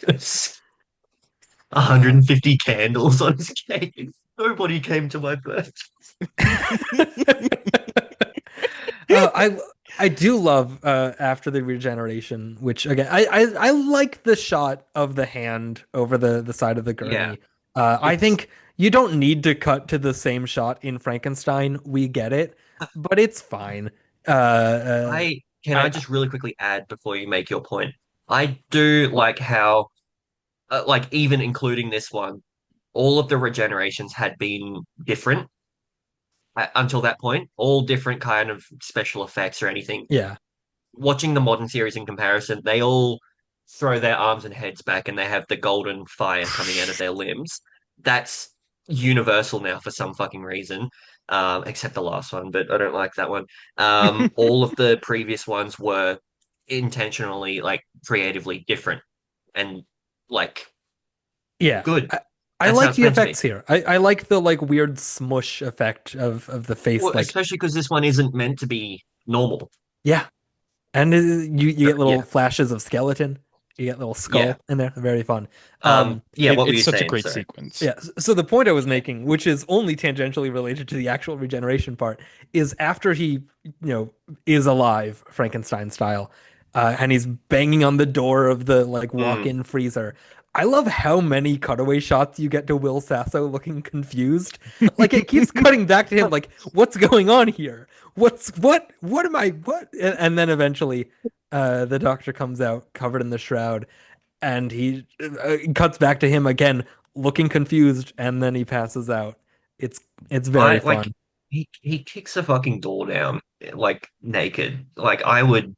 uh, 150 candles on his cake. Nobody came to my birthday. uh, I I do love after the regeneration, which again I like the shot of the hand over the side of the Yeah, gurney. I It's think you don't need to cut to the same shot in Frankenstein. We get it, but it's fine. I can I I just really quickly add before you make your point? I do like how, like even including this one, all of the regenerations had been different until that point, all different kind of special effects or anything. yeah Watching the modern series in comparison, they all throw their arms and heads back and they have the golden fire coming out of their limbs. That's universal now for some fucking reason, except the last one, but I don't like that one. All of the previous ones were intentionally, like, creatively different and, like, yeah. good. I That's how like it's the meant to be. effects here. I like the like weird smush effect of the face. Well, Like especially because this one isn't meant to be normal. yeah, and you So, get little yeah, flashes of skeleton. You get little yeah. skull in there. Very fun. Um, Yeah, what were it's you such a saying? great Sorry. sequence. Yeah, so the point I was making, which is only tangentially related to the actual regeneration part, is after he, is alive, Frankenstein style, and he's banging on the door of the like Mm. walk-in freezer. I love how many cutaway shots you get to Will Sasso looking confused. Like it keeps cutting back to him, like, what's going on here? What am I, what? And then eventually, the doctor comes out covered in the shroud and he cuts back to him again looking confused and then he passes out. it's it's very I like fun. he kicks a fucking door down like naked. Like I would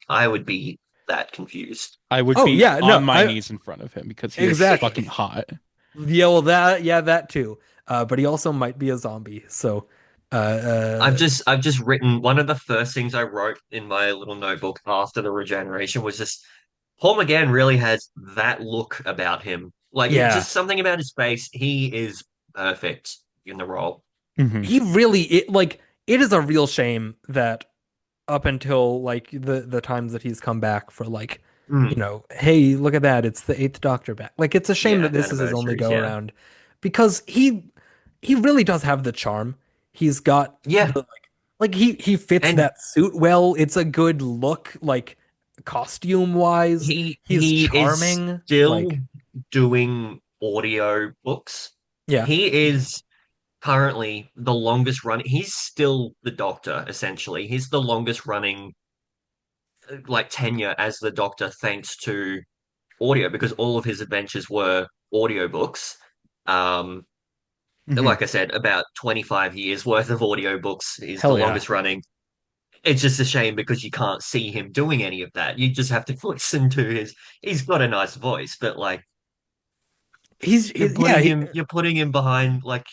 be that confused. I would Oh be yeah, on no, my I knees in front of him because he is exactly. fucking hot. Yeah, well that, yeah, that too. But he also might be a zombie, so Uh, I've just written one of the first things I wrote in my little notebook after the regeneration was just Paul McGann really has that look about him. Like it yeah, just something about his face. He is perfect in the role. Hmm. he really it is a real shame that up until like the times that he's come back for like, Mm, hey, look at that, it's the Eighth Doctor back. Like it's a shame yeah, that this is his only anniversaries. go Yeah, around because he really does have the charm. He's got yeah, the like he fits and that suit well. It's a good look, like costume wise. He's he is charming. still Like, doing audio books. yeah, He is currently the longest running. He's still the Doctor essentially. He's the longest running like tenure as the Doctor thanks to audio because all of his adventures were audiobooks. Um, Hmm. like I said, about 25 years worth of audiobooks is the hell yeah. longest running. It's just a shame because you can't see him doing any of that. You just have to listen to his. He's got a nice voice, but like Yeah, you're putting him behind like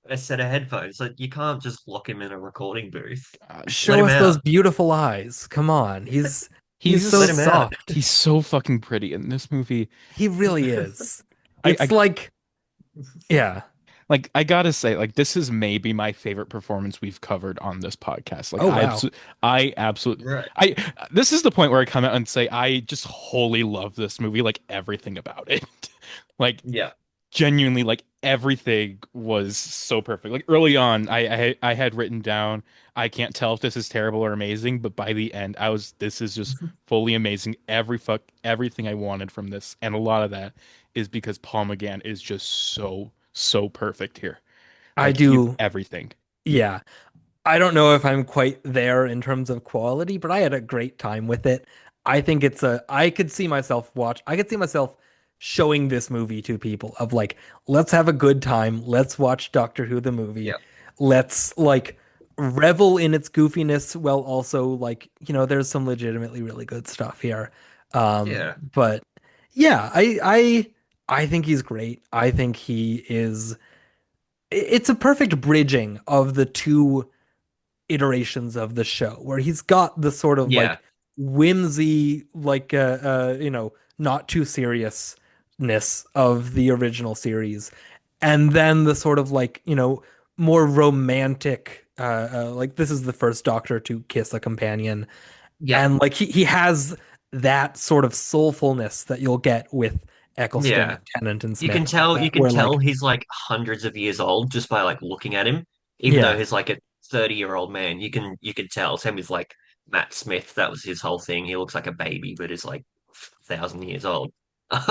a set of headphones. Like you can't just lock him in a recording booth. Let show him us those out. beautiful eyes. Come on. He's He's so Let him out. soft. he's so fucking pretty in this movie. He really is. I It's like, yeah. like I gotta say, like this is maybe my favorite performance we've covered on this podcast. Like Oh wow. I absolutely, Right. I this is the point where I come out and say I just wholly love this movie, like everything about it. Like Yeah. genuinely, like everything was so perfect. Like early on, I had written down, I can't tell if this is terrible or amazing, but by the end, this is just fully amazing. Everything I wanted from this, and a lot of that is because Paul McGann is just so perfect here. I Like he's do. everything. Yeah. I don't know if I'm quite there in terms of quality, but I had a great time with it. I could see myself showing this movie to people of like, let's have a good time. Let's watch Doctor Who the movie. Yeah. Let's like revel in its goofiness while also like, there's some legitimately really good stuff here. Yeah. But yeah, I think he's great. I think he is it's a perfect bridging of the two iterations of the show where he's got the sort of Yeah. like whimsy, like not too seriousness of the original series, and then the sort of like more romantic, like this is the first Doctor to kiss a companion, Yeah. and like he has that sort of soulfulness that you'll get with Eccleston Yeah. and Tennant and Smith and all You that, can where tell like he's like hundreds of years old just by like looking at him. Even though yeah, he's like a 30-year-old man, you can tell. Same with like Matt Smith, that was his whole thing. He looks like a baby, but is like 1,000 years old.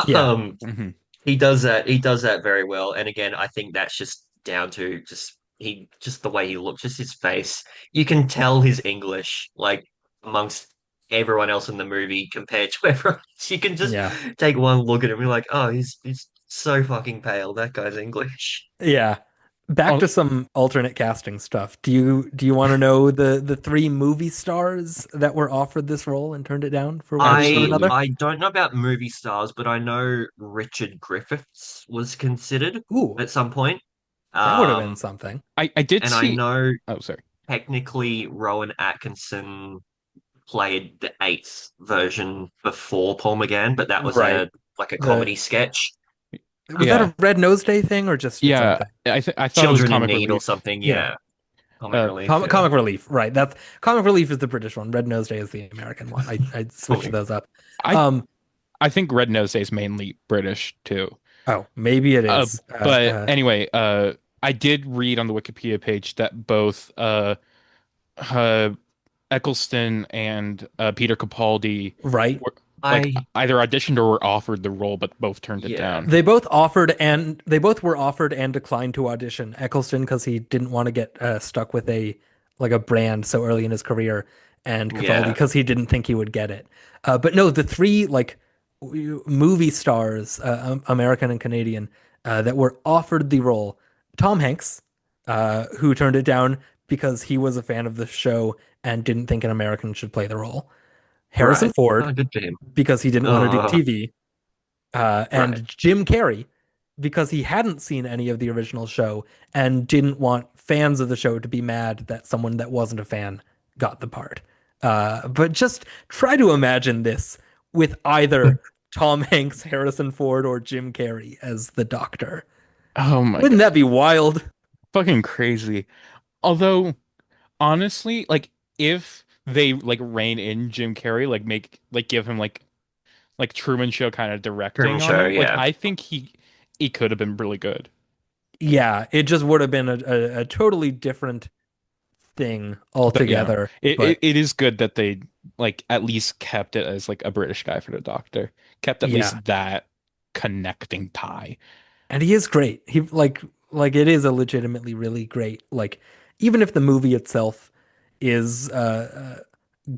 yeah, Um, Hmm. he does that very well. And again, I think that's just down to just the way he looks, just his face. You can tell his English, like amongst everyone else in the movie compared to everyone else. You can just yeah. take one look at him and be like, oh, he's so fucking pale. That guy's English. Yeah. Back to some alternate casting stuff. Do you want to know the three movie stars that were offered this role and turned it down for one reason or another? I don't know about movie stars, but I know Richard Griffiths was considered Ooh, at some point. that would have been Um, something. I did and I see. know Oh, sorry. technically Rowan Atkinson played the eighth version before Paul McGann, but that was Right. a like a The comedy sketch. Was that Yeah, a Red Nose Day thing or just its own yeah. thing? I thought it was Children in comic Need or relief. something, Yeah. yeah. Comic relief, yeah. Comic Relief, right. That's Comic Relief is the British one. Red Nose Day is the American one. I switched Cool. those up. I Um, I think Red Nose Day is mainly British too. oh, maybe it Uh, is. but anyway, I did read on the Wikipedia page that both uh, Eccleston and Peter Capaldi Right. were like I either auditioned or were offered the role, but both turned it yeah. down. They both were offered and declined to audition. Eccleston because he didn't want to get stuck with a brand so early in his career, and Capaldi Yeah. because he didn't think he would get it. But no, the three like movie stars, American and Canadian, that were offered the role: Tom Hanks, who turned it down because he was a fan of the show and didn't think an American should play the role; Harrison Right. Ford Oh, good for him. because he didn't want to do Oh, TV, right. and Jim Carrey because he hadn't seen any of the original show and didn't want fans of the show to be mad that someone that wasn't a fan got the part. But just try to imagine this with either Tom Hanks, Harrison Ford, or Jim Carrey as the Doctor. Oh my Wouldn't God. that be wild? Fucking crazy. Although, honestly, like if they like rein in Jim Carrey, like make like give him like Truman Show kind of Truman directing on Show, him, like yeah. I think he could have been really good. Yeah, it just would have been a totally different thing But yeah, altogether. it, it But it is good that they like at least kept it as like a British guy for the Doctor. Kept at yeah, least that connecting tie. and he is great. He like it is a legitimately really great. Like even if the movie itself is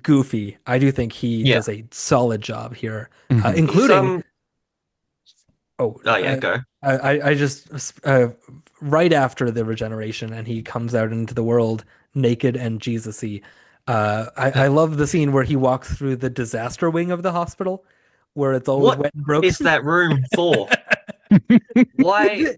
goofy, I do think he Yeah. does a solid job here, Hmm. He's including oh oh yeah, go. I just right after the regeneration and he comes out into the world naked and Jesus-y. I love the scene where he walks through the disaster wing of the hospital where it's always What wet and is broken. that room for? Why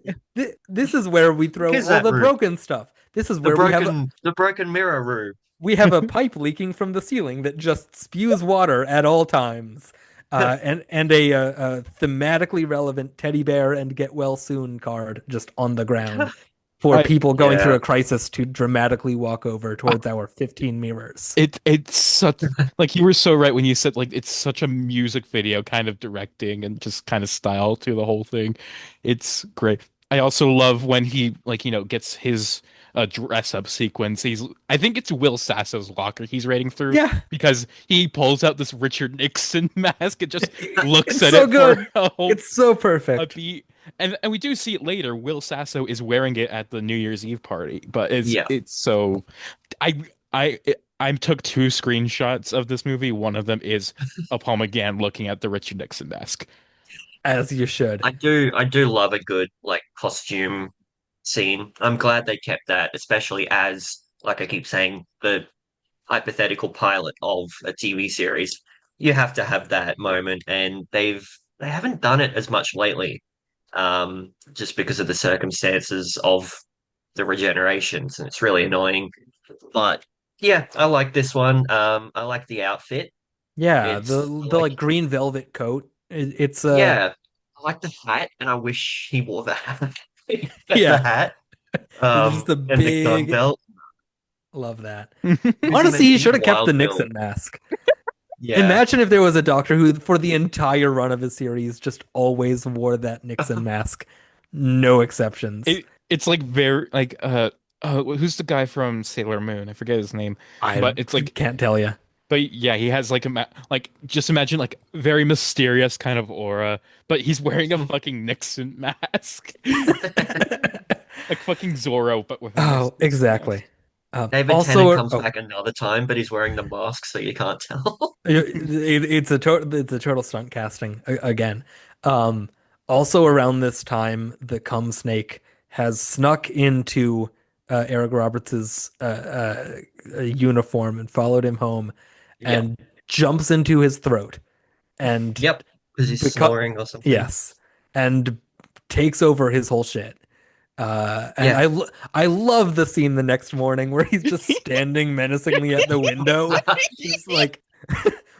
This is where we what throw is all that the room? broken stuff. This is where The broken mirror room. we have a pipe leaking from the ceiling that just spews water at all times. And a thematically relevant teddy bear and get well soon card just on the ground for I people going through Yeah. a crisis to dramatically walk over towards our 15 mirrors. it's such like you were so right when you said like it's such a music video kind of directing and just kind of style to the whole thing. It's great. I also love when he like gets his dress up sequence. I think it's Will Sasso's locker he's raiding through Yeah, because he pulls out this Richard Nixon mask and just looks it's at so it for good. a whole It's so a perfect. beat. And we do see it later. Will Sasso is wearing it at the New Year's Eve party, but it's Yeah. it's so I I I took two screenshots of this movie. One of them is of Paul McGann looking at the Richard Nixon desk. As you should. I do love a good like costume scene. I'm glad they kept that, especially as like I keep saying, the hypothetical pilot of a TV series. You have to have that moment, and they haven't done it as much lately, just because of the circumstances of the regenerations, and it's really annoying. But yeah, I like this one. I like the outfit. Yeah, It's I the like like green velvet coat. It's yeah, I like the hat, and I wish he wore the hat. The yeah, hat, it's just a and the gun big belt love that. because he Honestly, makes he some should have kept the wild build. Nixon mask. Yeah. Imagine if there was a doctor who, for the entire run of his series, just always wore that Nixon mask. No exceptions. It's like very like who's the guy from Sailor Moon? I forget his name, I but it's like can't tell you. but yeah, he has like like just imagine like very mysterious kind of aura, but he's wearing a fucking Nixon mask. Like fucking Zorro, but with a Oh, Nixon exactly. mask. David Tennant Also, comes back another time, but he's wearing the mask, so you can't tell. it's a total stunt casting again. Um, Also around this time, the cum snake has snuck into Eric Roberts's uniform and followed him home, Yeah. and jumps into his throat and Yep. Because he's because snoring or something. yes, and takes over his whole shit. And Yeah. I love the scene the next morning where he's just standing menacingly at the window. He's like,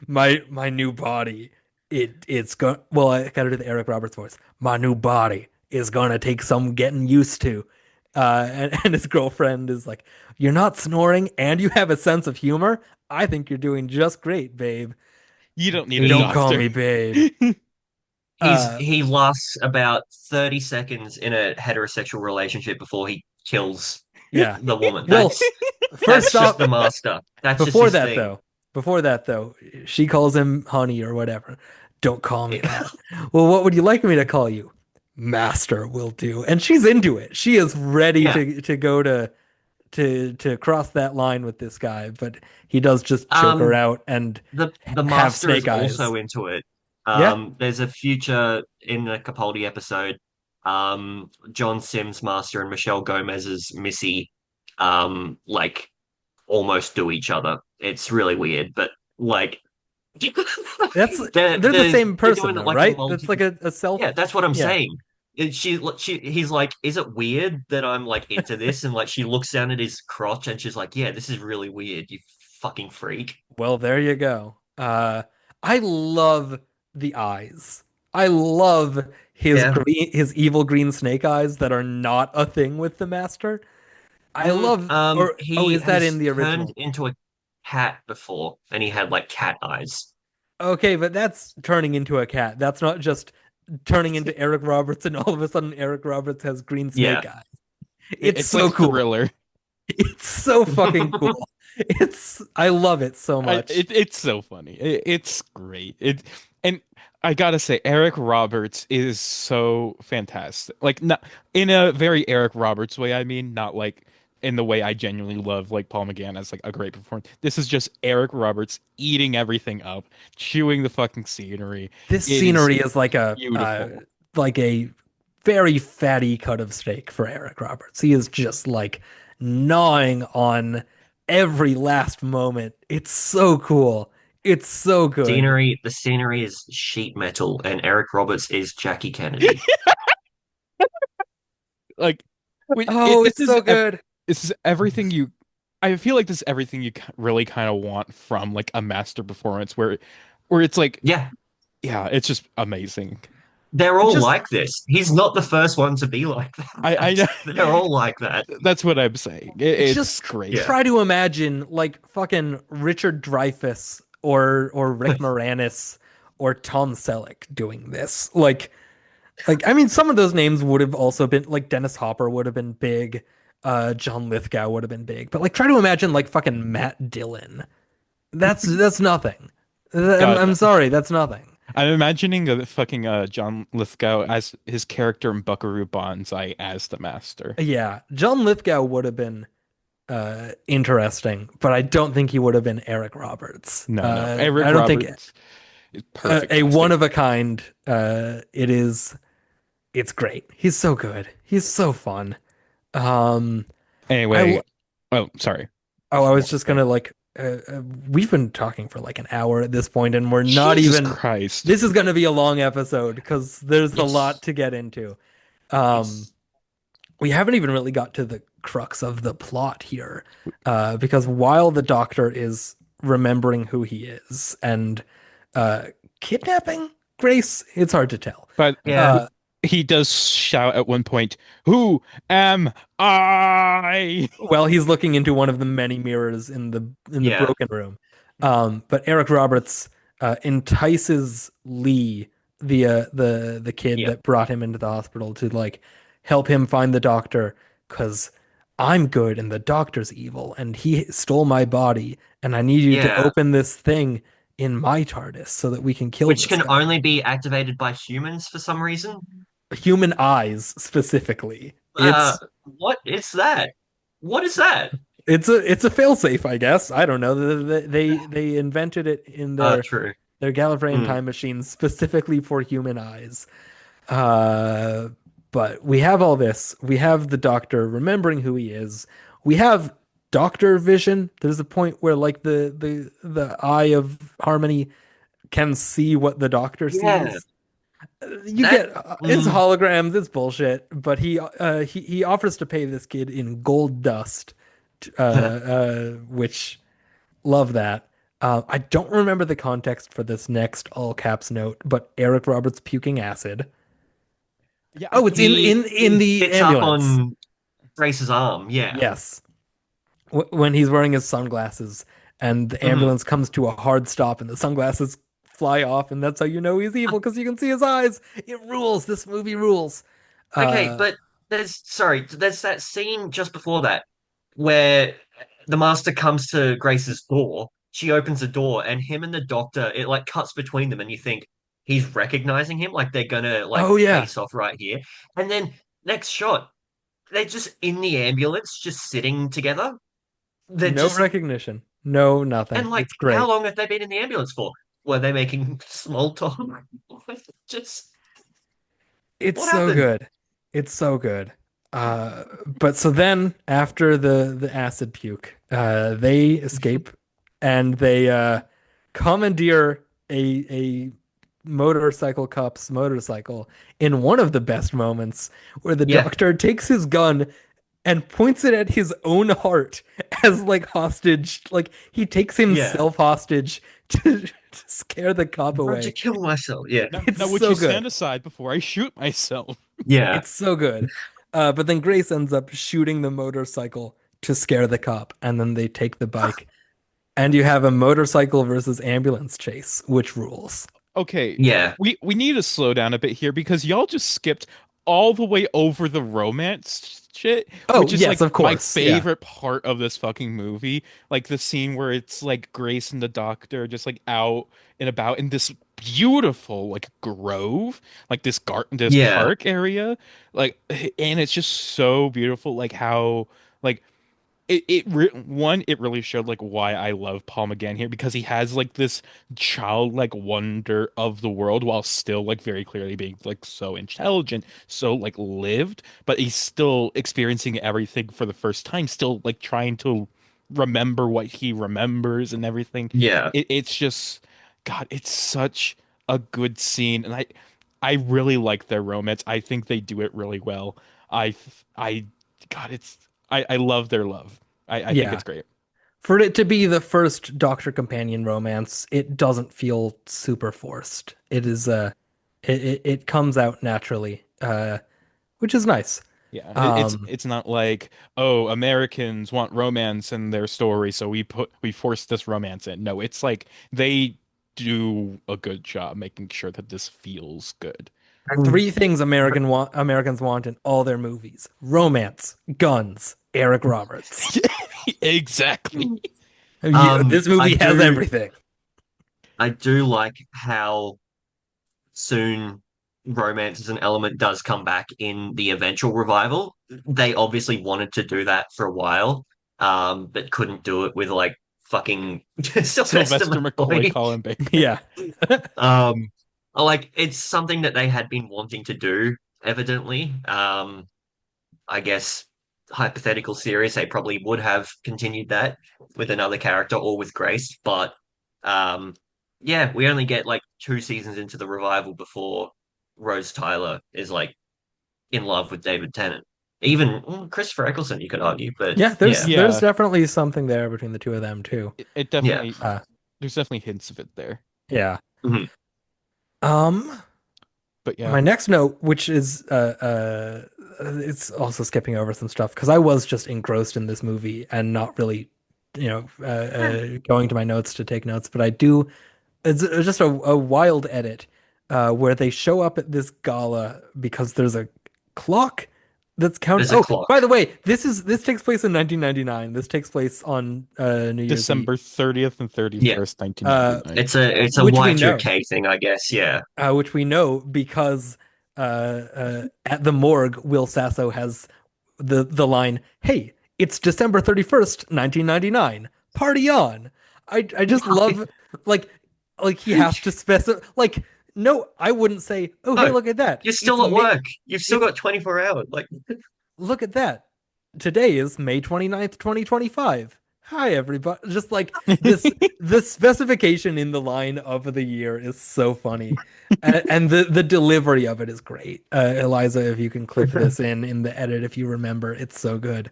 my new body, it's going. Well, I gotta do the Eric Roberts voice. My new body is gonna take some getting used to. And his girlfriend is like, "You're not snoring, and you have a sense of humor. I think you're doing just great, babe. You don't need a Don't He call doctor. me babe." Uh, he lasts about 30 seconds in a heterosexual relationship before he kills yeah. the woman. Well, That's first just off, the master. That's just Before his that, thing. though, before that, though, she calls him honey or whatever. Don't call me that. Well, what would you like me to call you? Master will do. And she's into it. She is ready Yeah. to go to cross that line with this guy, but he does just choke her Um, out and the have master is snake also eyes. into it. Yeah. There's a future in the Capaldi episode. John Sims Master and Michelle Gomez's Missy, like almost do each other. It's really weird, but like That's they're they're the they're same they're person doing it though, like a right? That's like multiple. a self Yeah, that's what I'm yeah. saying. he's like, is it weird that I'm like into this? And like she looks down at his crotch and she's like, yeah, this is really weird, you fucking freak. Well, there you go. I love the eyes. I love Yeah. his evil green snake eyes that are not a thing with the master. I love, or oh, He is that in has the turned original? into a cat before, and he had like cat eyes. Okay, but that's turning into a cat. That's not just turning into Eric Roberts and all of a sudden Eric Roberts has green snake Yeah. eyes. It's It's like so cool. Thriller. It's so fucking cool. I love it so much. It's so funny. It's great. And I gotta say, Eric Roberts is so fantastic. Like not in a very Eric Roberts way. I mean, not like in the way I genuinely love like Paul McGann as like a great performance. This is just Eric Roberts eating everything up, chewing the fucking scenery. This It is scenery is beautiful. like a very fatty cut of steak for Eric Roberts. He is just like gnawing on every last moment. It's so cool. It's so good. The scenery is sheet metal, and Eric Roberts is Jackie Kennedy. Like, Oh, this it's so good. this is everything you. I feel like this is everything you really kind of want from like a master performance, where it's like, Yeah, yeah, it's just amazing. they're It all just like this. He's not the first one to be like I that. know They're all like that. that's what I'm saying. It's just great. Yeah. try to imagine like fucking Richard Dreyfuss or Rick Moranis or Tom Selleck doing this. Like I mean, some of those names would have also been like Dennis Hopper would have been big, John Lithgow would have been big, but like try to imagine like fucking Matt Dillon. That's nothing. God, I'm sorry, that's nothing. I'm imagining a fucking John Lithgow as his character in Buckaroo Banzai as the master. Yeah, John Lithgow would have been interesting, but I don't think he would have been Eric Roberts. No, Eric I don't think Roberts is perfect a one casting. of a kind. It is. It's great. He's so good. He's so fun. Um, I Anyway, lo- oh, sorry. oh, I was What? just gonna like. We've been talking for like an hour at this point, and we're not Jesus even. Christ. This is gonna be a long episode because there's a lot Yes. to get into. Um, Yes. we haven't even really got to the crux of the plot here, because while the doctor is remembering who he is and uh, kidnapping Grace, it's hard to tell. But Yeah. Uh, he does shout at one point, "Who am I?" well, he's looking into one of the many mirrors in the Yeah. broken room. But Eric Roberts entices Lee, the kid Yeah. that brought him into the hospital, to like help him find the doctor because I'm good and the doctor's evil and he stole my body and I need you to Yeah. open this thing in my TARDIS so that we can kill Which this can guy. only be activated by humans for some reason. Human eyes specifically. Uh, what is that? What is that? It's a failsafe, I guess. I don't know. They invented it in True. their Gallifreyan Mm. time machine specifically for human eyes. Uh, but we have all this. We have the Doctor remembering who he is. We have Doctor vision. There's a point where like the eye of Harmony can see what the Doctor Yeah. sees. You That. get it's Mm, holograms, it's bullshit. But he offers to pay this kid in gold dust, which love that. I don't remember the context for this next all caps note, but Eric Roberts puking acid. Yeah, Oh, it's in he the sits up ambulance. on Grace's arm. Yeah. Yes, when he's wearing his sunglasses, and the Mhm. ambulance comes to a hard stop, and the sunglasses fly off, and that's how you know he's evil because you can see his eyes. It rules. This movie rules. Okay, Uh, but there's that scene just before that where the master comes to Grace's door. She opens the door, and him and the doctor, it like cuts between them, and you think he's recognizing him, like they're gonna like oh yeah, face off right here. And then next shot, they're just in the ambulance, just sitting together. They're no just recognition, no nothing. and like, It's how great. long have they been in the ambulance for? Were they making small talk? Just It's what so happened? good. It's so good. But so then after the acid puke, they escape and they commandeer a motorcycle cop's motorcycle in one of the best moments where the Yeah, doctor takes his gun and points it at his own heart as like hostage. Like he takes yeah. himself hostage to scare the cop I'm about to away. kill myself. Yeah, It's Now would you so stand good. aside before I shoot myself? yeah. It's so good. But then Grace ends up shooting the motorcycle to scare the cop, and then they take the bike, and you have a motorcycle versus ambulance chase, which rules. Okay, Yeah. we need to slow down a bit here because y'all just skipped all the way over the romance shit, Oh, which is yes, like of my course. Yeah. favorite part of this fucking movie. Like the scene where it's like Grace and the doctor just like out and about in this beautiful like grove, like this Yeah. park area. Like and it's just so beautiful like how like it really showed like why I love Paul McGann here because he has like this childlike wonder of the world while still like very clearly being like so intelligent, so like lived, but he's still experiencing everything for the first time, still like trying to remember what he remembers and everything. Yeah. It's just God, it's such a good scene, and I really like their romance. I think they do it really well. I God, I love their love. I think Yeah. it's great. For it to be the first Doctor Companion romance, it doesn't feel super forced. It is it comes out naturally, which is nice. Yeah, Um, it's not like, oh, Americans want romance in their story, so we force this romance in. No, it's like they do a good job making sure that this feels good. And three things Americans want in all their movies: romance, guns, Eric Roberts. Exactly. This I movie has do everything. I do like how soon romance as an element does come back in the eventual revival. They obviously wanted to do that for a while, but couldn't do it with like fucking Sylvester Sylvester McCoy, McCoy. Colin Baker. Yeah. Um, like it's something that they had been wanting to do, evidently. I guess hypothetical series, they probably would have continued that with another character or with Grace, but um, yeah, we only get like 2 seasons into the revival before Rose Tyler is like in love with David Tennant. Even Christopher Eccleston, you could argue, but Yeah, yeah, there's Yeah, definitely something there between the two of them too. it yeah. definitely Uh, there's definitely hints of it there. yeah. Mhm. Um, But yeah. my next note, which is it's also skipping over some stuff because I was just engrossed in this movie and not really, going to my notes to take notes, but I do. It's just a wild edit where they show up at this gala because there's a clock that's counting. There's a Oh, clock. by the way, this takes place in 1999. This takes place on New Year's Eve, December 30th and Yeah, 31st, uh, 1999. it's a which we know. Y2K thing, I guess. Yeah. Which we know because at the morgue, Will Sasso has the line, "Hey, it's December 31st, 1999. Party on." I just love like he has to specify like no, I wouldn't say, "Oh, hey, No, look at that. you're It's still at May work. You've still it's got 24 hours. Like, look at that. Today is May 29th, 2025. Hi, everybody." Just like the specification in the line of the year is so funny. And the delivery of it is great. Eliza, if you can clip this in the edit, if you remember, it's so good.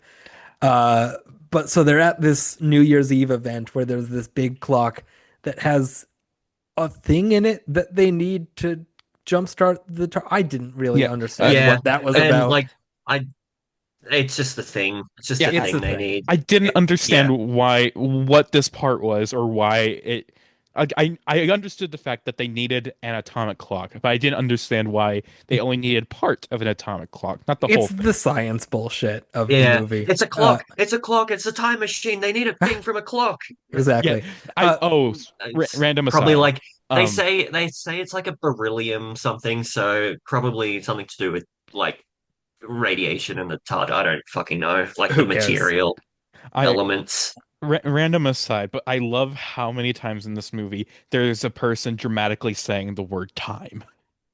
Uh, but so they're at this New Year's Eve event where there's this big clock that has a thing in it that they need to jumpstart I didn't really Yeah. understand yeah, what that was and about. like I, it's just the thing. It's just Yeah, a It's thing a they thing. need. I didn't Yeah, understand what this part was or why it. I understood the fact that they needed an atomic clock, but I didn't understand why they only needed part of an atomic clock, not the whole It's thing. the science bullshit of the yeah. movie. It's a clock. It's a clock. It's a time machine. They need a thing from a clock. Yeah, Exactly. I Uh, oh It's random probably aside. like Um, they say it's like a beryllium something, so probably something to do with like radiation and the TUD. I don't fucking know, like the who cares? material I elements. random aside, but I love how many times in this movie there's a person dramatically saying the word time.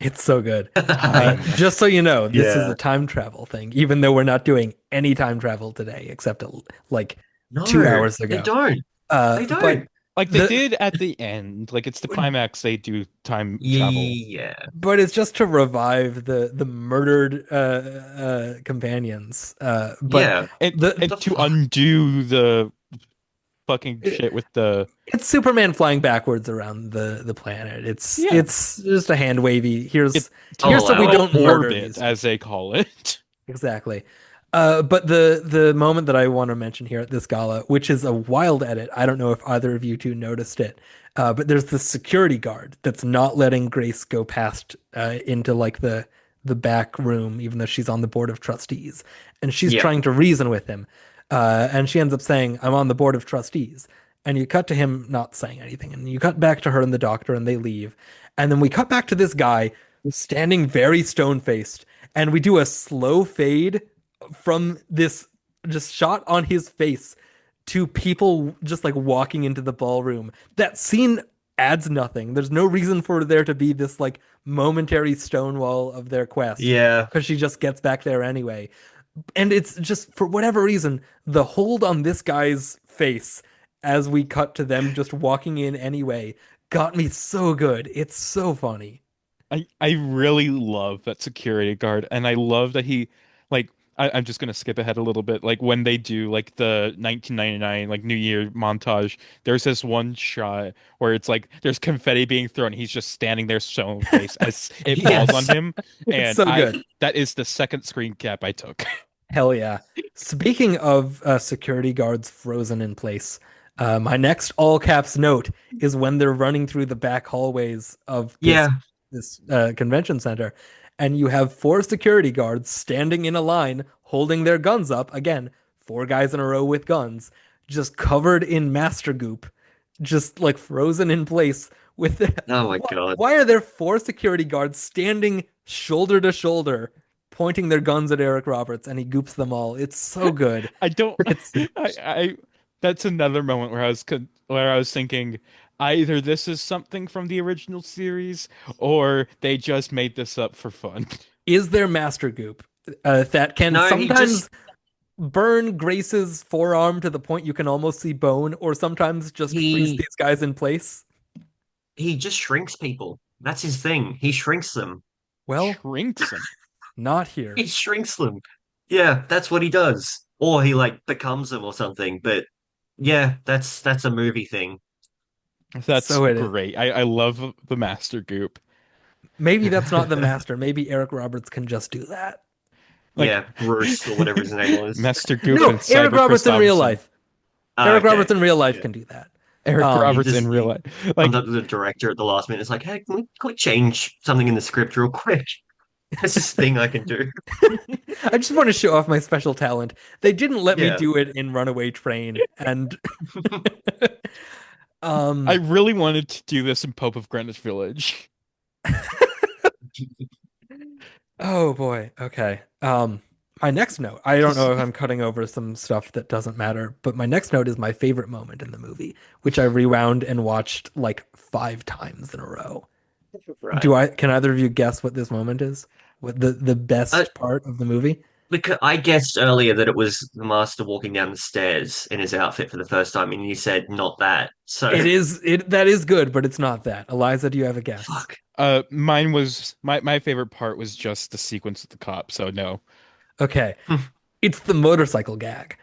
It's so good. Time. Just so you know, this is a Yeah. time travel thing, even though we're not doing any time travel today, except like two No, hours they ago. don't. They But don't. Like they The did at the end. Like it's the climax they do time travel. Yeah. but it's just to revive the murdered companions. But Yeah. the What And the to fuck? undo the fucking shit with the it's Superman flying backwards around the planet. It's yeah. it's just a hand wavy. It I'll Here's so we allow it. don't murder orbit, these as people. they call it. Exactly. But the moment that I want to mention here at this gala, which is a wild edit, I don't know if either of you two noticed it, but there's this security guard that's not letting Grace go past into like the back room, even though she's on the board of trustees, and she's Yeah. trying to reason with him, and she ends up saying, "I'm on the board of trustees." And you cut to him not saying anything, and you cut back to her and the doctor, and they leave, and then we cut back to this guy standing very stone-faced and we do a slow fade from this just shot on his face to people just like walking into the ballroom. That scene adds nothing. There's no reason for there to be this like momentary stonewall of their quest Yeah. because she just gets back there anyway. And it's just for whatever reason, the hold on this guy's face as we cut to them just walking in anyway got me so good. It's so funny. I really love that security guard, and I love that he like I'm just gonna skip ahead a little bit. Like when they do like the 1999 like New Year montage, there's this one shot where it's like there's confetti being thrown. He's just standing there, stone face as it falls on Yes, Yes. him, it's and so I good. that is the second screen cap I took. Hell yeah. Speaking of security guards frozen in place, my next all caps note is when they're running through the back hallways of this Yeah. convention center, and you have four security guards standing in a line, holding their guns up. Again, four guys in a row with guns, just covered in master goop, just like frozen in place. With Oh my God. why are there four security guards standing shoulder to shoulder? Pointing their guns at Eric Roberts and he goops them all. It's so good. I don't. It's I. That's another moment where where I was thinking either this is something from the original series or they just made this up for fun. is there master goop that can No, sometimes burn Grace's forearm to the point you can almost see bone, or sometimes just freeze he these guys in place. he just shrinks people. That's his thing. He shrinks them. Well, Shrinks them. not here. He shrinks them. Yeah, that's what he does. Or he like becomes them or something. But yeah, that's a movie thing. That's So it is. great. I love the Master Goop. Maybe that's not the master. Maybe Eric Roberts can just do that. Like Yeah, Bruce or whatever his name was. Master Goop No, and Eric Cyber Roberts in real Christopherson. life. Ah, Eric okay. Roberts in real life Yeah. can do that. Eric He Um, Roberts in just real he life. comes Like up to the director at the last minute. It's like, hey, can we change something in the script real quick? That's this thing I can do. I just want to show off my special talent. They didn't let me Yeah. do it in Runaway Train, and I um, really wanted to do this in Pope of Greenwich Village. oh boy, okay. My next note. I don't know if I'm cutting over some stuff that doesn't matter, but my next note is my favorite moment in the movie, which I rewound and watched like 5 times in a row. Right. Do I? Can either of you guess what this moment is? What the Uh, best part of the movie? because I guessed earlier that it was the master walking down the stairs in his outfit for the first time, and you said not that. So It is it that is good, but it's not that. Eliza, do you have a guess? fuck. Mine was my favorite part was just the sequence with the cop, so no. Okay. It's the motorcycle gag.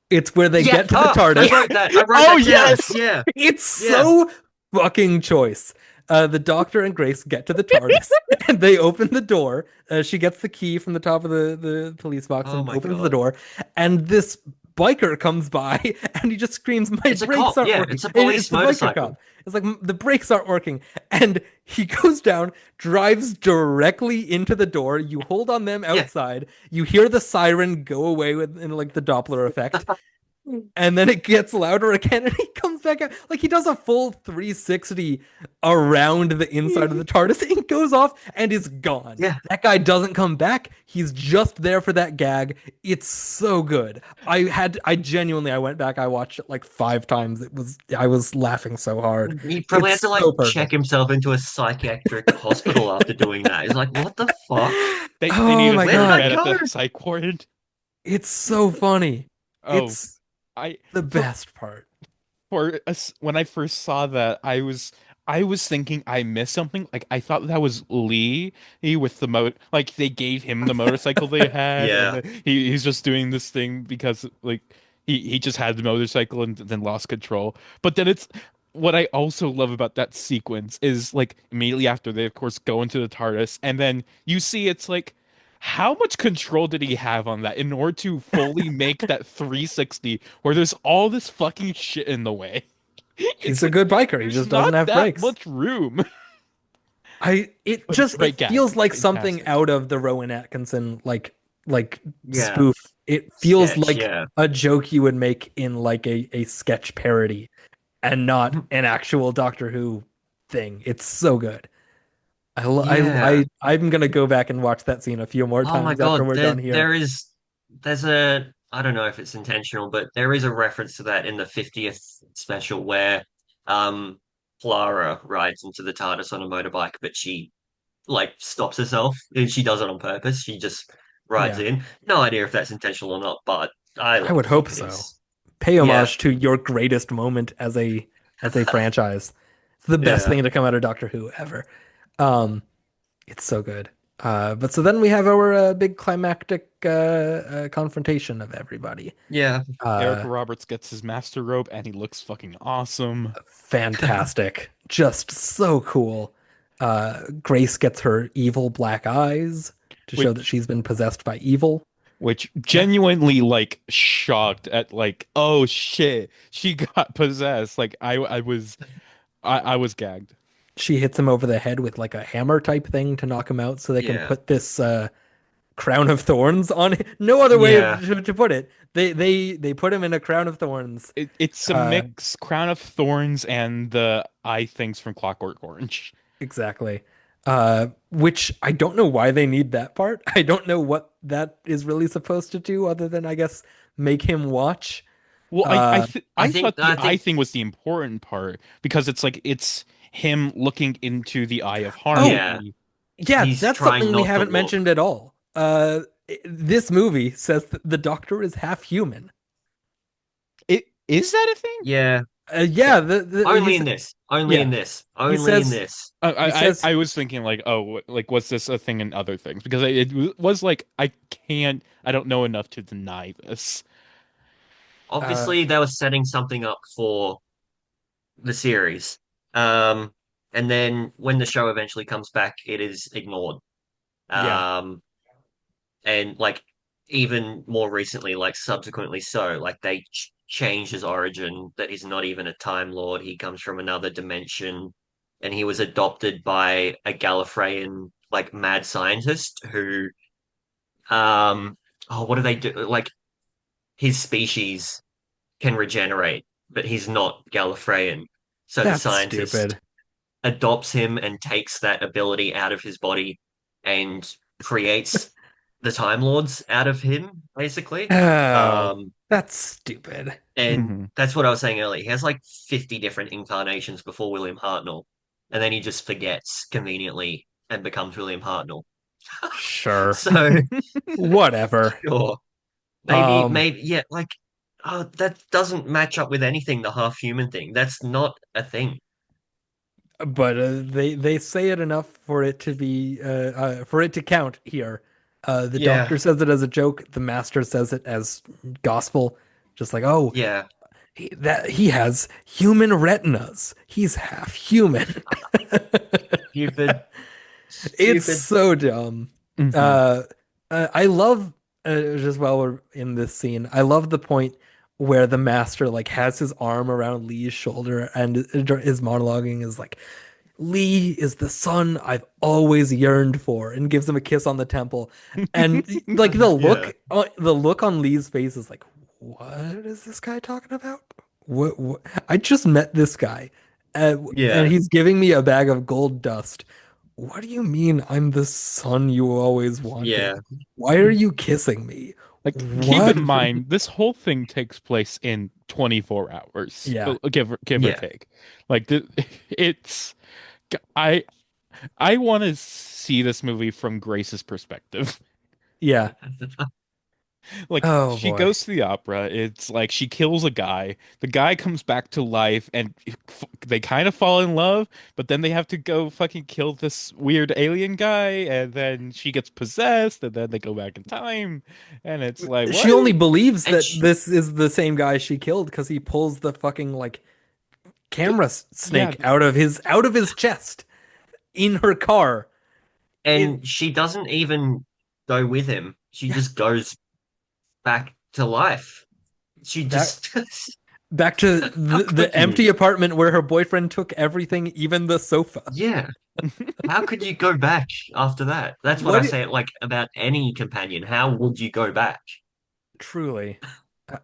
It's where they Yeah. get to the Oh, I TARDIS. wrote that. I wrote Oh that down. yes! Yeah. It's Yeah. so fucking choice. The Doctor and Grace get to the TARDIS and they open the door. She gets the key from the top of the police box Oh and my opens the God. door. And this biker comes by and he just screams, "My It's a brakes cop. aren't Yeah, working." it's a It's police the biker motorcycle. cop. It's like the brakes aren't working. And he goes down, drives directly into the door. You hold on them Yeah. outside. You hear the siren go away with in like the Doppler effect and then it gets louder again and he comes back out like he does a full 360 around the inside of the TARDIS and goes off and is gone. Yeah. That guy doesn't come back. He's just there for that gag. It's so good. I genuinely I went back, I watched it like 5 times. I was laughing so hard. He probably had to It's like so check perfect. himself into a psychiatric hospital after doing that. He's like, what the fuck? They Oh need a my Where did third I god. bed at go? the psych ward. It's so funny. Oh, It's I the for best part. for us when I first saw that, I was thinking I missed something. Like I thought that was Lee with the like they gave him the motorcycle they had, and Yeah, he's just doing this thing because like he just had the motorcycle and then lost control. But then it's what I also love about that sequence is like immediately after they of course go into the TARDIS, and then you see it's like. How much control did he have on that in order to fully make that 360 where there's all this fucking shit in the way? He's It's a like good biker. He there's just doesn't not have that brakes. much room. It But just it great feels gag. like something Fantastic. out of the Rowan Atkinson like yeah, spoof. It feels sketch, like yeah. a joke you would make in like a sketch parody and not an actual Doctor Who thing. It's so good. Yeah. I'm gonna go back and watch that scene a few more Oh my times after God, we're done here. there's a I don't know if it's intentional, but there is a reference to that in the 50th special where um Clara rides into the TARDIS on a motorbike, but she like stops herself. And she does it on purpose. She just rides Yeah, in. No idea if that's intentional or not, but I I would hope think it so. is. Pay Yeah, homage to your greatest moment as a franchise. It's the best yeah, thing to come out of Doctor Who ever. Um, it's so good. But so then we have our big climactic confrontation of everybody. yeah, Eric Uh, Roberts gets his master robe and he looks fucking awesome. fantastic. Just so cool. Grace gets her evil black eyes to show that Which she's been possessed by evil. which Yeah. genuinely like shocked at like, oh shit, she got possessed. Like I was gagged. She hits him over the head with like a hammer type thing to knock him out so they can yeah, put this crown of thorns on him. No other way yeah. to put it. They put him in a crown of thorns. It's a Uh, mix Crown of Thorns and the eye things from Clockwork Orange. exactly. Which I don't know why they need that part. I don't know what that is really supposed to do other than I guess make him watch. Well, Uh, I thought the I eye think thing was the important part because it's like it's him looking into the eye of oh, yeah, harmony. yeah, he's that's trying something we not to haven't look. mentioned at all. This movie says that the Doctor is half human. It is that a thing? Yeah. Yeah, Only in this. Only in yeah, this. he Only in says this. he says I was thinking like, oh, like was this a thing in other things? Because was like I don't know enough to deny this. uh Obviously, they were setting something up for the series. Um, and then when the show eventually comes back, it is ignored. yeah. Um, and like even more recently, like subsequently so, like they changed his origin, that he's not even a Time Lord. He comes from another dimension, and he was adopted by a Gallifreyan like mad scientist who oh, what do they do? Like his species can regenerate, but he's not Gallifreyan. So the That's scientist stupid. adopts him and takes that ability out of his body and creates the Time Lords out of him, basically. Oh, Um, that's stupid. and Hmm. that's what I was saying earlier. He has like 50 different incarnations before William Hartnell, and then he just forgets conveniently and becomes William Hartnell. Sure. So, Whatever. sure. Um, Maybe, yeah, like, oh, that doesn't match up with anything, the half human thing. That's not a thing. but they say it enough for it to be for it to count here. The Yeah, Doctor says it as a joke. The Master says it as gospel. Just like, oh, yeah. he has human retinas. He's half human. Stupid, It's stupid. so dumb. Hmm. Uh, I love just while we're in this scene, I love the point where the master like has his arm around Lee's shoulder and his monologuing is like, Lee is the son I've always yearned for, and gives him a kiss on the temple. And like Yeah, the look on Lee's face is like, what is this guy talking about? What? I just met this guy, and yeah, he's giving me a bag of gold dust. What do you mean I'm the son you always wanted? yeah, Why are you kissing me? Like keep What? in mind this whole thing takes place in 24 hours, Yeah, give or yeah. take. Like it's I I want to see this movie from Grace's perspective. yeah. Like Oh she boy. goes to the opera. It's like she kills a guy. The guy comes back to life, and they kind of fall in love. But then they have to go fucking kill this weird alien guy, and then she gets possessed, and then they go back in time, and it's like She what? only believes And that this is the same guy she killed because he pulls the fucking like The, camera yeah, snake out of his chest in her car. It she doesn't even go with him. She Yeah, just goes back to life. She back just back to how the could you? empty apartment where her boyfriend took everything, even the sofa. Yeah. How could you go back after that? That's what I What say like about any companion. How would you go back? truly?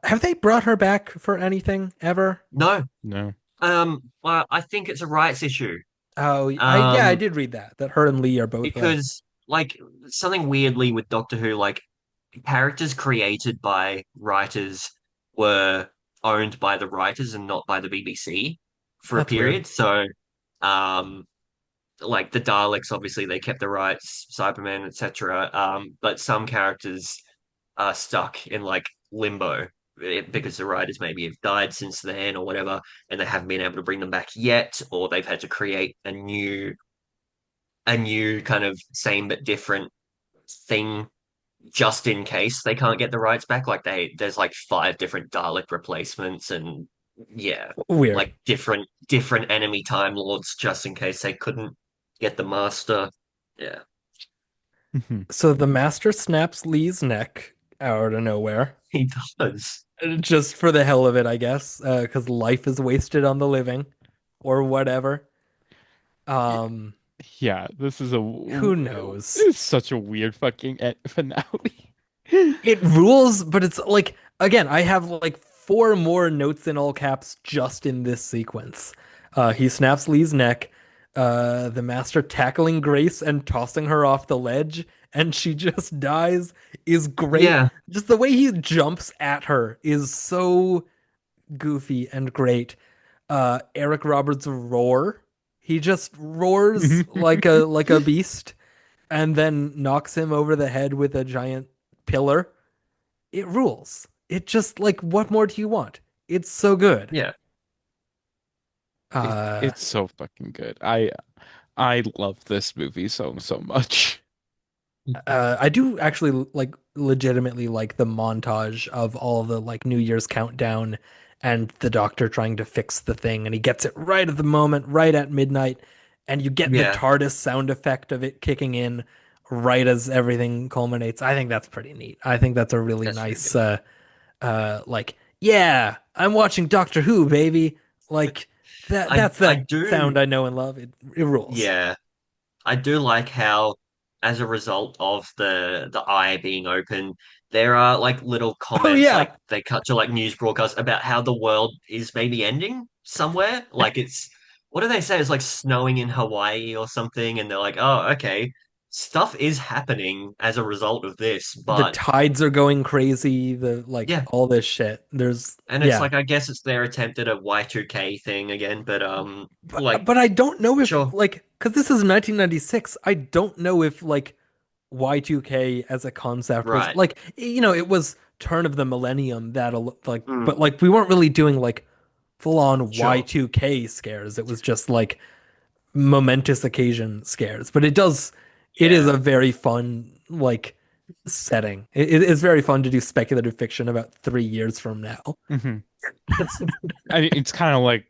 Have they brought her back for anything ever? No. no. Well, I think it's a rights issue. Oh, yeah, I Um, did read that her and Lee are both because like something weirdly with Doctor Who, like characters created by writers were owned by the writers and not by the BBC for a that's weird. period. So, um, like the Daleks, obviously they kept the rights, Cybermen, etc. But some characters are stuck in like limbo because the writers maybe have died since then or whatever, and they haven't been able to bring them back yet, or they've had to create a new kind of same but different thing just in case they can't get the rights back. Like there's like five different Dalek replacements and yeah, Weird. like different enemy Time Lords just in case they couldn't get the master. Yeah, Mhm. So the master snaps Lee's neck out of nowhere, he does. just for the hell of it, I guess, because life is wasted on the living, or whatever. Um, Yeah, who knows? it's such a weird fucking finale. It rules, but it's like again, I have like four more notes in all caps just in this sequence. He snaps Lee's neck, the master tackling Grace and tossing her off the ledge, and she just dies is great. Yeah, Just the way he jumps at her is so goofy and great. Eric Roberts' roar. He just roars like a beast and then knocks him over the head with a giant pillar. It rules. It just like what more do you want? It's so good. yeah. Uh It's so fucking good. I love this movie so much. I do actually like legitimately like the montage of all the like New Year's countdown and the doctor trying to fix the thing and he gets it right at the moment, right at midnight, and you get the Yeah, TARDIS sound effect of it kicking in right as everything culminates. I think that's pretty neat. I think that's a really that's really nice good. like yeah, I'm watching Doctor Who, baby. Like that's I that do. sound I know and love. It rules. Yeah, I do like how, as a result of the eye being open, there are like little Oh comments, like yeah. they cut to like news broadcasts about how the world is maybe ending somewhere. Like it's, what do they say? It's like snowing in Hawaii or something, and they're like, oh, okay, stuff is happening as a result of this, The but tides are going crazy, the like yeah, all this shit. There's and it's yeah. like I guess it's their attempt at a Y2K thing again, but like But I don't know if sure, like because this is 1996, I don't know if like Y2K as a concept was right, like it was turn of the millennium that like mm, but like we weren't really doing like full on sure, Y2K scares. It was just like momentous occasion scares. But it is yeah, a very fun like setting. It's very fun to do speculative fiction about 3 years from now. Mhm. I mean, it's kind of like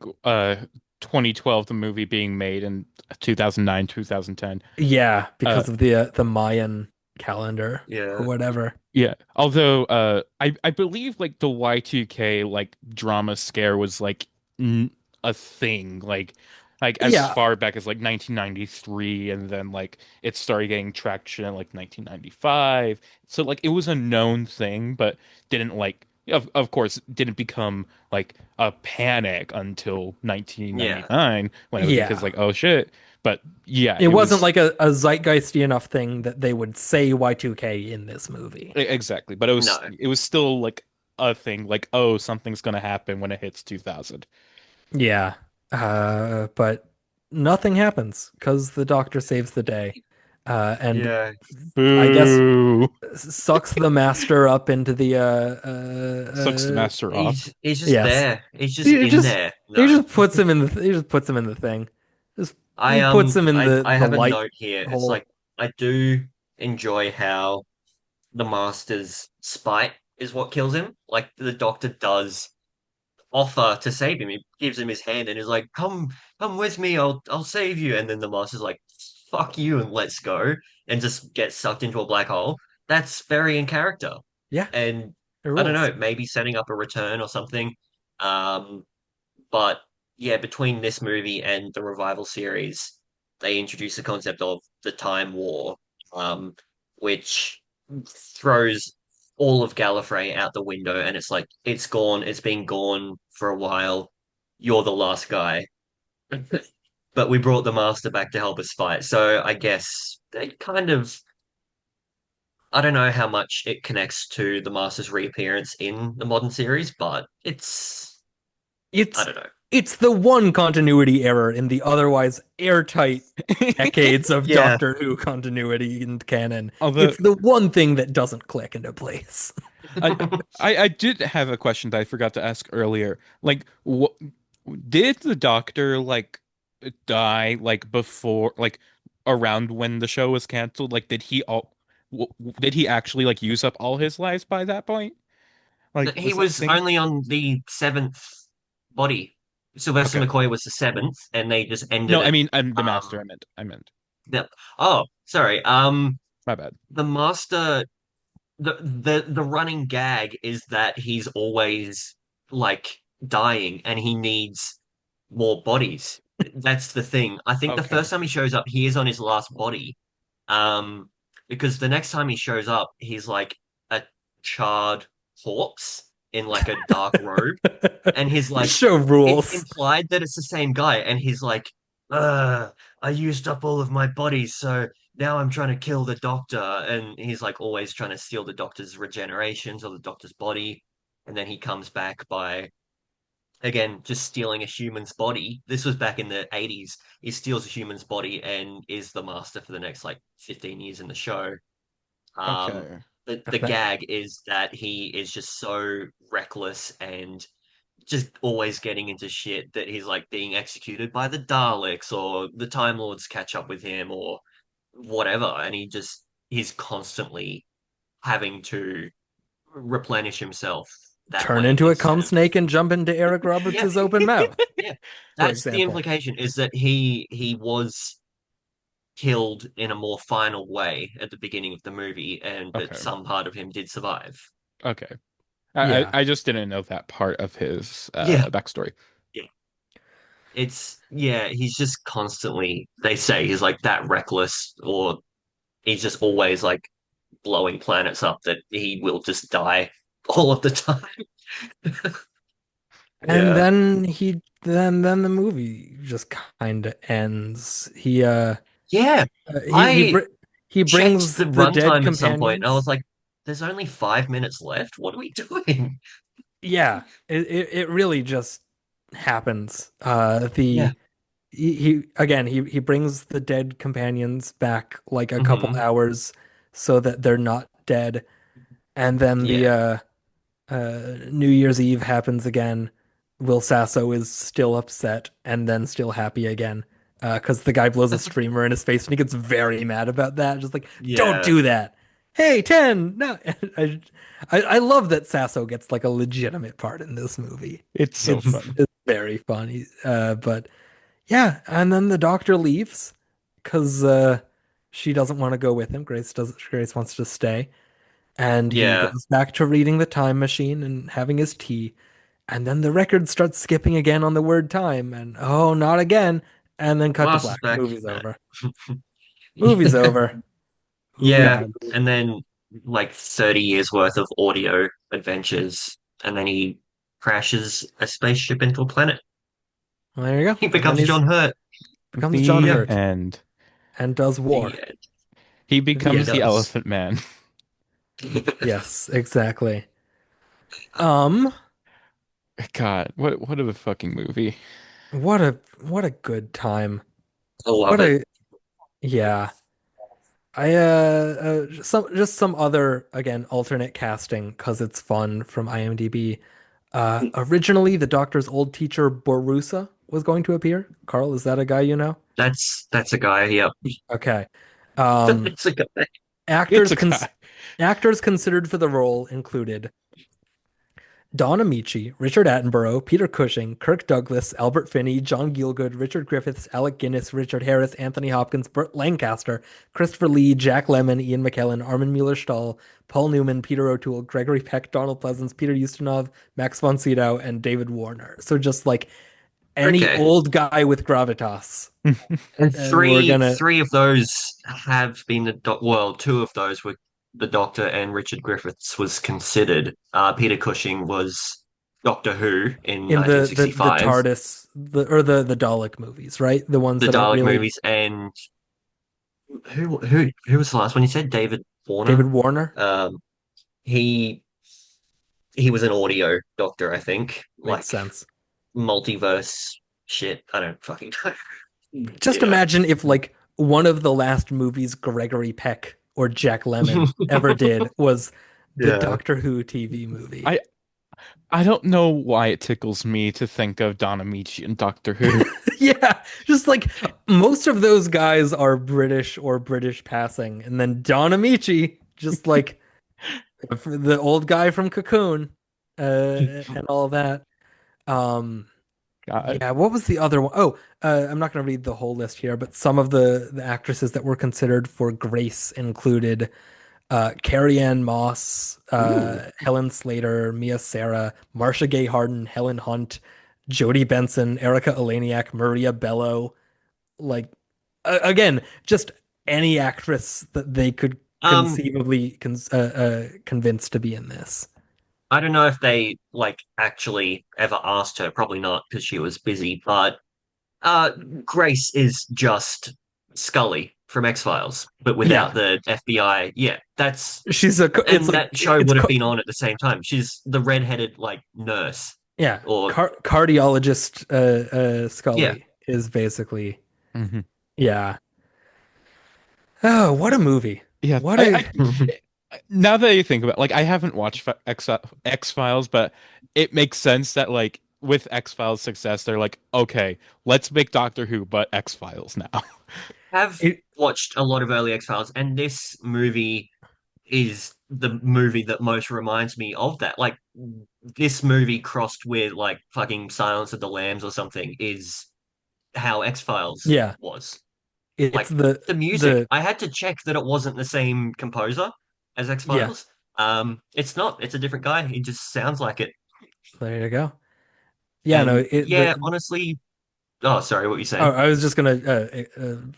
2012, the movie being made in 2009, 2010. Yeah, Uh because of the Mayan calendar or yeah, whatever. yeah, although I believe like the Y2K like drama scare was like n a thing like as Yeah, far back as like 1993, and then like it started getting traction in like 1995. So like it was a known thing, but didn't like of course didn't become like a panic until yeah. 1999 when it because yeah. like oh shit. But yeah, It it wasn't was like a zeitgeisty enough thing that they would say Y2K in this movie. exactly, but it was No. it was still like a thing, like oh, something's gonna happen when it hits 2000. Yeah. But nothing happens because the doctor saves the day. and Yeah. I guess Boo. sucks the master up into the Sucks the master off. He's just yes. there. He's just He in just there. he No. just puts him in the he just puts him in the thing. Just I he puts him in I the have a light note here. It's hole. like I do enjoy how the Master's spite is what kills him. Like the Doctor does offer to save him. He gives him his hand and is like, come with me, I'll save you." And then the Master's like, "Fuck you," and lets go and just gets sucked into a black hole. That's very in character. Yeah, And it I don't rules. know, maybe setting up a return or something. Um, but yeah, between this movie and the revival series, they introduce the concept of the Time War, um, which throws all of Gallifrey out the window, and it's like it's gone. It's been gone for a while. You're the last guy, but we brought the Master back to help us fight. So I guess they kind of. I don't know how much it connects to the Master's reappearance in the modern series, but I It's don't know. it's the one continuity error in the otherwise airtight decades of Yeah. Doctor Who continuity and canon. Although It's the one thing that doesn't click into place. I, I did have a question that I forgot to ask earlier. Like, what did the doctor like die like before, like around when the show was canceled? Like, did he actually like use up all his lives by that point? Like, He was that a was thing? only on the seventh body. Sylvester Okay. McCoy was the seventh, and they just ended No, I it. mean, I'm the master. Um, I meant. the, oh, sorry. My bad. The master, the running gag is that he's always like dying, and he needs more bodies. That's the thing. I think the Okay. first time he shows up, he is on his last body. Um, because the next time he shows up, he's like a charred corpse in like a dark robe, and he's This like, show it's rules. implied that it's the same guy, and he's like, "Uh, I used up all of my bodies, so now I'm trying to kill the Doctor," and he's like always trying to steal the Doctor's regenerations or the Doctor's body, and then he comes back by again just stealing a human's body. This was back in the 80s. He steals a human's body and is the master for the next like 15 years in the show. Um, Okay. the gag is that he is just so reckless and just always getting into shit that he's like being executed by the Daleks or the Time Lords catch up with him or whatever, and he's constantly having to replenish himself that Turn way into a instead cum of snake and jump into Eric yeah, Roberts' open mouth, yeah. for That's the example. implication is that he was killed in a more final way at the beginning of the movie, and that Okay. some part of him did survive. Okay. Yeah. I just didn't know that part of his Yeah, backstory. yeah. He's just constantly, they say he's like that reckless, or he's just always like blowing planets up that he will just die all of the time. And Yeah. then the movie just kind of ends. Yeah. He he I br he checked brings the the dead runtime at some point and I companions. was like, there's only 5 minutes left. What are we doing? Yeah, it really just happens. Yeah. He again he brings the dead companions back like a couple Hmm. hours so that they're not dead, and then the Yeah. New Year's Eve happens again. Will Sasso is still upset and then still happy again. Because the guy blows a streamer in his face and he gets very mad about that. Just like, don't Yeah. do that. Hey, 10. No. I love that Sasso gets like a legitimate part in this movie. It's so fun. It's very funny. But yeah, and then the doctor leaves because she doesn't want to go with him. Grace wants to stay. And he Yeah. goes back to reading the time machine and having his tea. And then the record starts skipping again on the word time. And oh, not again. And then cut to Master's black. back. Movie's No. over. Movie's over. Yeah. Whovian. And then like 30 years worth of audio adventures. And then he crashes a spaceship into a planet. Well, there you go. He And then becomes he's John Hurt. becomes John The Yeah. Hurt end. and does The war. end. He The He becomes end. the does. Elephant Man. Yes, exactly. Um, God, what a fucking movie. what a good time. I love What it. a yeah. Some other again alternate casting because it's fun from IMDb. Originally, the Doctor's old teacher Borusa was going to appear. Carl, is that a guy you know? That's a guy. Yep, Okay. Um, that's a guy. It's actors a guy. cons actors considered for the role included Don Amici, Richard Attenborough, Peter Cushing, Kirk Douglas, Albert Finney, John Gielgud, Richard Griffiths, Alec Guinness, Richard Harris, Anthony Hopkins, Burt Lancaster, Christopher Lee, Jack Lemmon, Ian McKellen, Armin Mueller-Stahl, Paul Newman, Peter O'Toole, Gregory Peck, Donald Pleasance, Peter Ustinov, Max von Sydow, and David Warner. So just like any Okay. old guy with gravitas, And we're gonna three of those have been the doc well, two of those were the Doctor and Richard Griffiths was considered. Peter Cushing was Doctor Who in in the 1965, TARDIS the Dalek movies, right? The ones the that aren't Dalek really movies, and who was the last one? You said David Warner. David Warner. Um, he he was an audio Doctor, I think, Makes like sense. multiverse shit. I don't fucking know. Just Yeah. imagine if like one of the last movies Gregory Peck or Jack Lemmon ever did was the Yeah. Doctor Who TV movie. I I don't know why it tickles me to think of Don Amici and Doctor Who. Yeah, just like most of those guys are British or British passing, and then Don Amici, just like the old guy from Cocoon, and all that. Um, God. yeah, what was the other one? Oh, I'm not going to read the whole list here, but some of the actresses that were considered for Grace included Carrie Ann Moss, Ooh. Helen Slater, Mia Sara, Marcia Gay Harden, Helen Hunt, Jodie Benson, Erica Eleniak, Maria Bello. Like, again, just any actress that they could Um, conceivably convince to be in this. I don't know if they like actually ever asked her. Probably not because she was busy. But uh, Grace is just Scully from X-Files, but without Yeah, the FBI. Yeah, that's she's a. It's and like that show it's would have been on at the same time. She's the redheaded like nurse, yeah, or cardiologist yeah. Scully is basically Mhm. yeah. Oh, what a movie! Yeah, What a now that you think about it, like I haven't watched X-Files, but it makes sense that like with X-Files success, they're like, okay, let's make Doctor Who, but X-Files now. Have it, watched a lot of early X-Files, and this movie is the movie that most reminds me of that. Like this movie crossed with like fucking Silence of the Lambs or something is how X-Files yeah. was. It's Like the music, the I had to check that it wasn't the same composer as yeah. X-Files. It's not. It's a different guy. He just sounds like it. There you go. Yeah, no, And it yeah, the honestly, oh, sorry, what were you oh, saying? I was just gonna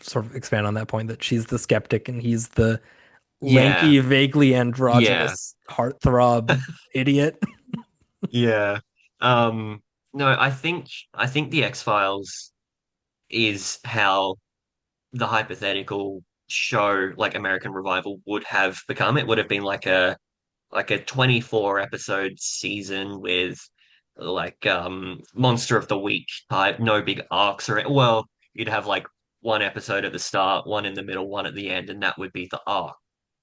sort of expand on that point that she's the skeptic and he's the Yeah, lanky, vaguely yeah, androgynous heartthrob idiot. yeah. Um, no, I think the X-Files is how the hypothetical show like American Revival would have become. It would have been like a 24 episode season with like Monster of the Week type, no big arcs or well, you'd have like one episode at the start, one in the middle, one at the end, and that would be the arc.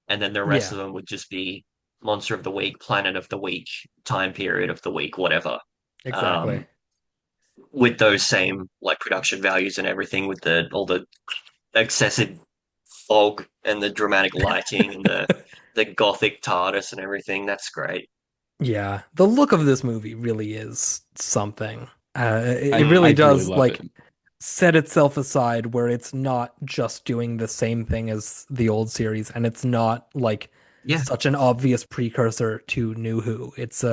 And then the rest Yeah, of them would just be Monster of the Week, Planet of the Week, time period of the week, whatever. exactly. Um, with those same like production values and everything, with the all the excessive fog and the dramatic lighting and the gothic TARDIS and everything. That's great. Yeah, the look of this movie really is something. It Mm. really I really does love it. like set itself aside where it's not just doing the same thing as the old series and it's not like Yeah. such an obvious precursor to New Who. It's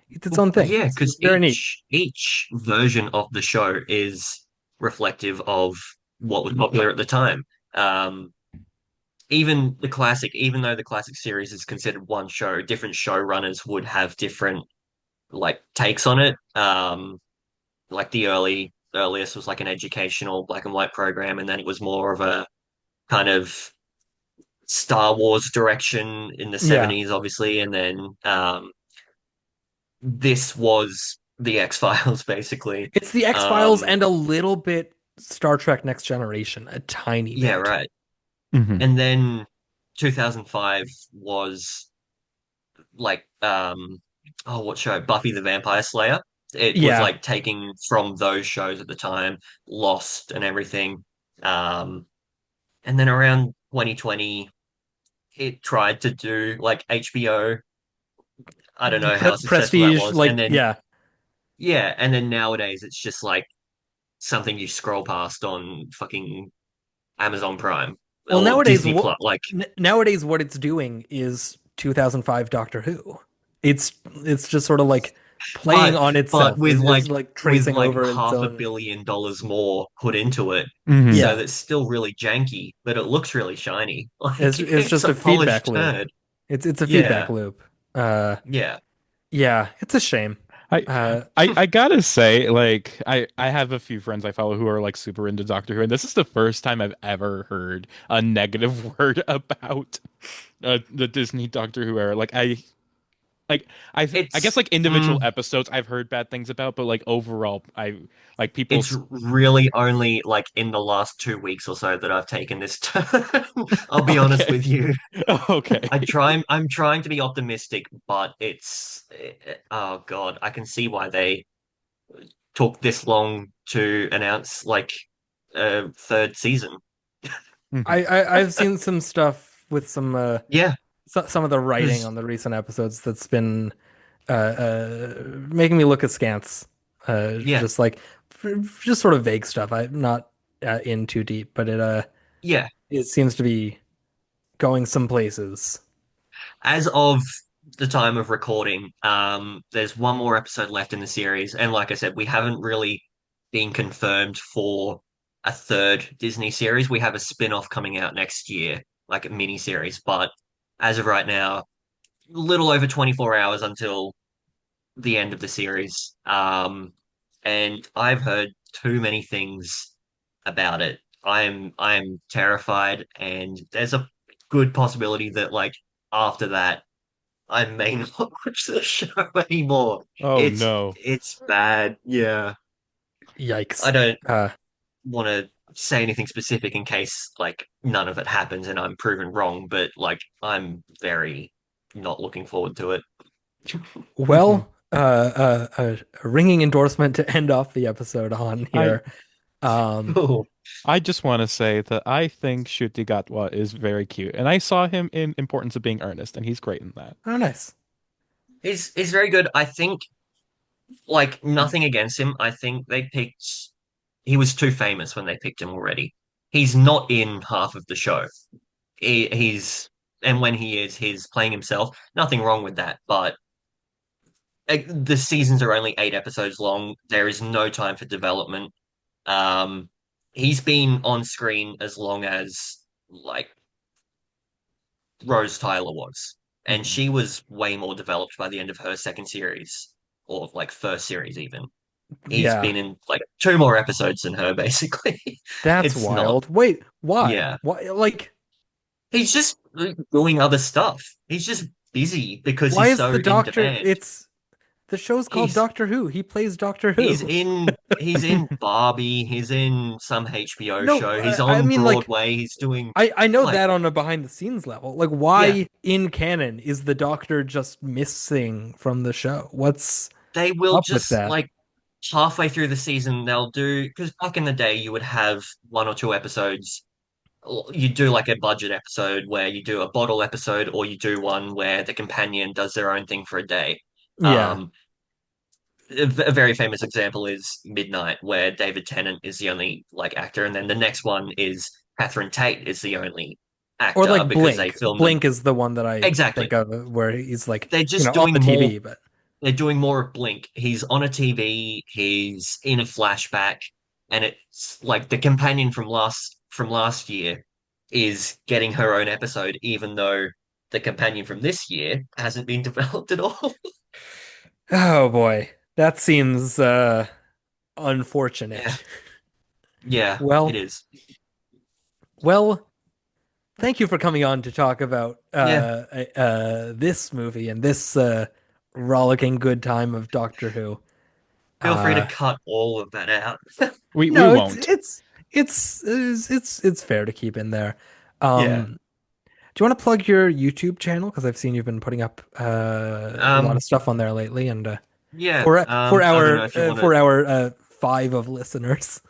its Well, own thing. yeah, It's because very neat. each version of the show is reflective of what was popular at the time. Um, even the classic, even though the classic series is considered one show, different showrunners would have different like takes on it. Like the earliest was like an educational black and white program, and then it was more of a kind of Star Wars direction in the Yeah. 70s, obviously, and then this was the X-Files, basically. It's the X-Files Um, and a little bit Star Trek Next Generation, a tiny yeah, bit. right. Hmm. And then 2005 was like oh, what show? Buffy the Vampire Slayer. It was Yeah, like taking from those shows at the time, Lost and everything. Um, and then around 2020, it tried to do like HBO. I don't know how successful that Prestige, was. And like then yeah. yeah, and then nowadays it's just like something you scroll past on fucking Amazon Prime Well, or nowadays Disney what Plus. Like nowadays what it's doing is 2005 Doctor Who. It's just sort of like playing but on but itself. with It's like with tracing like over its half a own. billion dollars more put into it, so Hmm. Yeah, that's still really janky, but it looks really shiny. Like it's it's just a a feedback polished loop. turd. It's a feedback Yeah, loop. Uh, yeah. yeah, it's a shame. I, Uh, I gotta say, like, I have a few friends I follow who are like super into Doctor Who, and this is the first time I've ever heard a negative word about the Disney Doctor Who era. Like I guess It's like individual episodes I've heard bad things about, but like overall, I like people. it's really only like in the last 2 weeks or so that I've taken this turn. I'll be honest Okay, with you. okay. I'm trying to be optimistic, but oh God, I can see why they took this long to announce like a third season. Mhm. I've seen some stuff with some Yeah, some of the writing because on the recent episodes that's been making me look askance. yeah, Just like just sort of vague stuff. I'm not in too deep, but yeah. it seems to be going some places. As of the time of recording, there's one more episode left in the series, and like I said, we haven't really been confirmed for a third Disney series. We have a spin-off coming out next year, like a mini series, but as of right now, little over 24 hours until the end of the series. And I've heard too many things about it. I'm terrified, and there's a good possibility that like after that I may not watch the show anymore. Oh no. It's bad. Yeah. I Yikes. don't Uh, want to say anything specific in case like none of it happens and I'm proven wrong, but like I'm very not looking forward to it. Hmm. well, a ringing endorsement to end off the episode on I here. Um, Cool. I just want to say that I think Ncuti Gatwa is very cute, and I saw him in Importance of Being Earnest, and he's great in that. oh, nice. He's very good. I think like nothing against him. I think they picked he was too famous when they picked him already. He's not in half of the show. He's and when he is, he's playing himself. Nothing wrong with that, but the seasons are only 8 episodes long. There is no time for development. Um, he's been on screen as long as like Rose Tyler was, and Hmm. she was way more developed by the end of her second series or like first series even. He's Yeah, been in like two more episodes than her, basically. that's It's not, wild. Wait, why? yeah. Why? Like, He's just doing other stuff. He's just busy because why he's is so the in Doctor? demand. It's the show's called He's Doctor Who. He plays Doctor he's Who. in Barbie. He's in some HBO No, show. He's I on mean like Broadway. He's doing I know like that on a behind the scenes level. Like, yeah. why in canon is the Doctor just missing from the show? What's They will up with just that? like halfway through the season they'll do because back in the day you would have one or two episodes. You do like a budget episode where you do a bottle episode, or you do one where the companion does their own thing for a day. Yeah. Um, a very famous example is Midnight, where David Tennant is the only like actor, and then the next one is Catherine Tate is the only Or actor like because they Blink. filmed them Blink is the one that I think exactly. of where he's like, They're you just know, on the doing more. TV, but They're doing more of Blink. He's on a TV. He's in a flashback, and it's like the companion from last year is getting her own episode, even though the companion from this year hasn't been developed at all. oh boy. That seems Yeah, unfortunate. yeah, it Well, is. well, thank you for coming on to talk about Yeah, this movie and this rollicking good time of Doctor Who. feel free to Uh cut all of that out. We no, won't. it's fair to keep in there. Yeah, Um Do you want to plug your YouTube channel? Because I've seen you've been putting up a lot of Um, stuff on there lately, and yeah. I don't know if you want to. for our five of listeners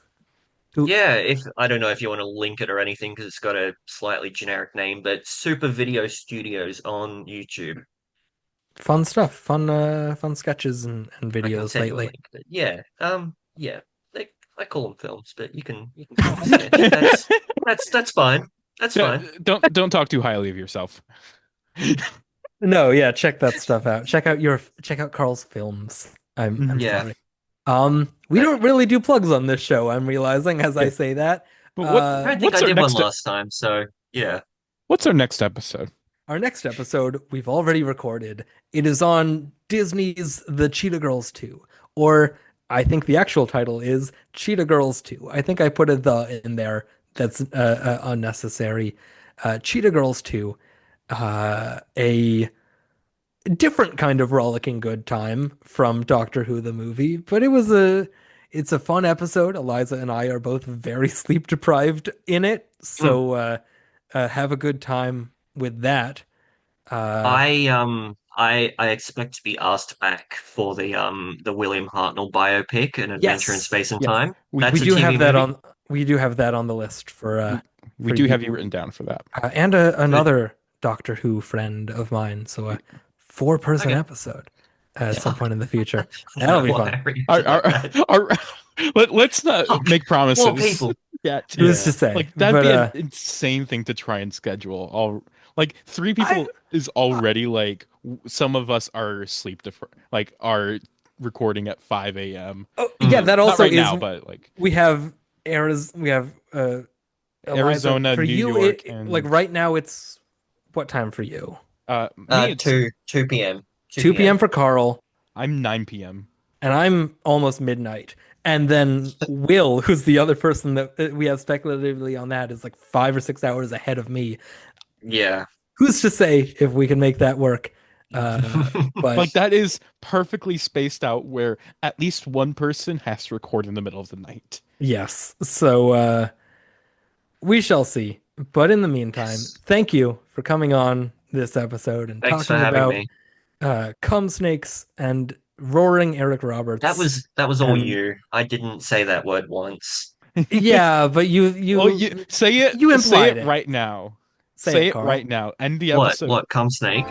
who Yeah, if I don't know if you want to link it or anything because it's got a slightly generic name, but Super Video Studios on YouTube. fun stuff, fun sketches and I can videos send you a lately. link. But yeah, yeah, I call them films, but you can call them sketch. That's fine. That's fine. Don't talk too highly of yourself. No, yeah, check that stuff out. Check out Carl's films. I'm Mhm. Yeah. sorry. We I, don't really do plugs on this show, I'm realizing as I Yeah. say that. But I don't think I what's our did one next last time, so yeah. what's our next episode? Our next episode we've already recorded. It is on Disney's The Cheetah Girls 2, or I think the actual title is Cheetah Girls 2. I think I put a the in there that's unnecessary. Cheetah Girls 2, a different kind of rollicking good time from Doctor Who the movie, but it's a fun episode. Eliza and I are both very sleep deprived in it, Hmm. so have a good time with that. Uh, I expect to be asked back for the William Hartnell biopic, An Adventure in yes, Space and yes, Time. we That's a do TV have that movie. on we do have that on the list We we for do have you you written down for that. and Good. another Doctor Who friend of mine. So a 4-person Okay. episode at some Fuck. point in the future. I don't That'll know be why fun. I Our, reacted like our, that. our, let's not Fuck. make More promises people. yet. Who's to Yeah. say? Like that'd But be an insane thing to try and schedule. All like three I people is already like some of us are sleep deprived, like are recording at 5 a.m. oh yeah, Mm. that Not also right is now, but like we have eras we have Eliza Arizona, for New you York, like and right now it's what time for you? me it's 2 p.m. 2 2 p.m. p.m. for Carl, I'm 9 p.m. and I'm almost midnight. And then Will, who's the other person that we have speculatively on that, is like 5 or 6 hours ahead of me. Yeah. Who's to say if we can make that work? But Like that is perfectly spaced out where at least one person has to record in the middle of the night. yes, so we shall see. But in the meantime, Yes. thank you for coming on this episode and Thanks for talking having about me. cum snakes and roaring Eric That Roberts. was all And you. I didn't say that word once. yeah, but Well, you you say implied it it. right now. Say it, Say it Carl. right now. End the What? episode. What? Cum snake?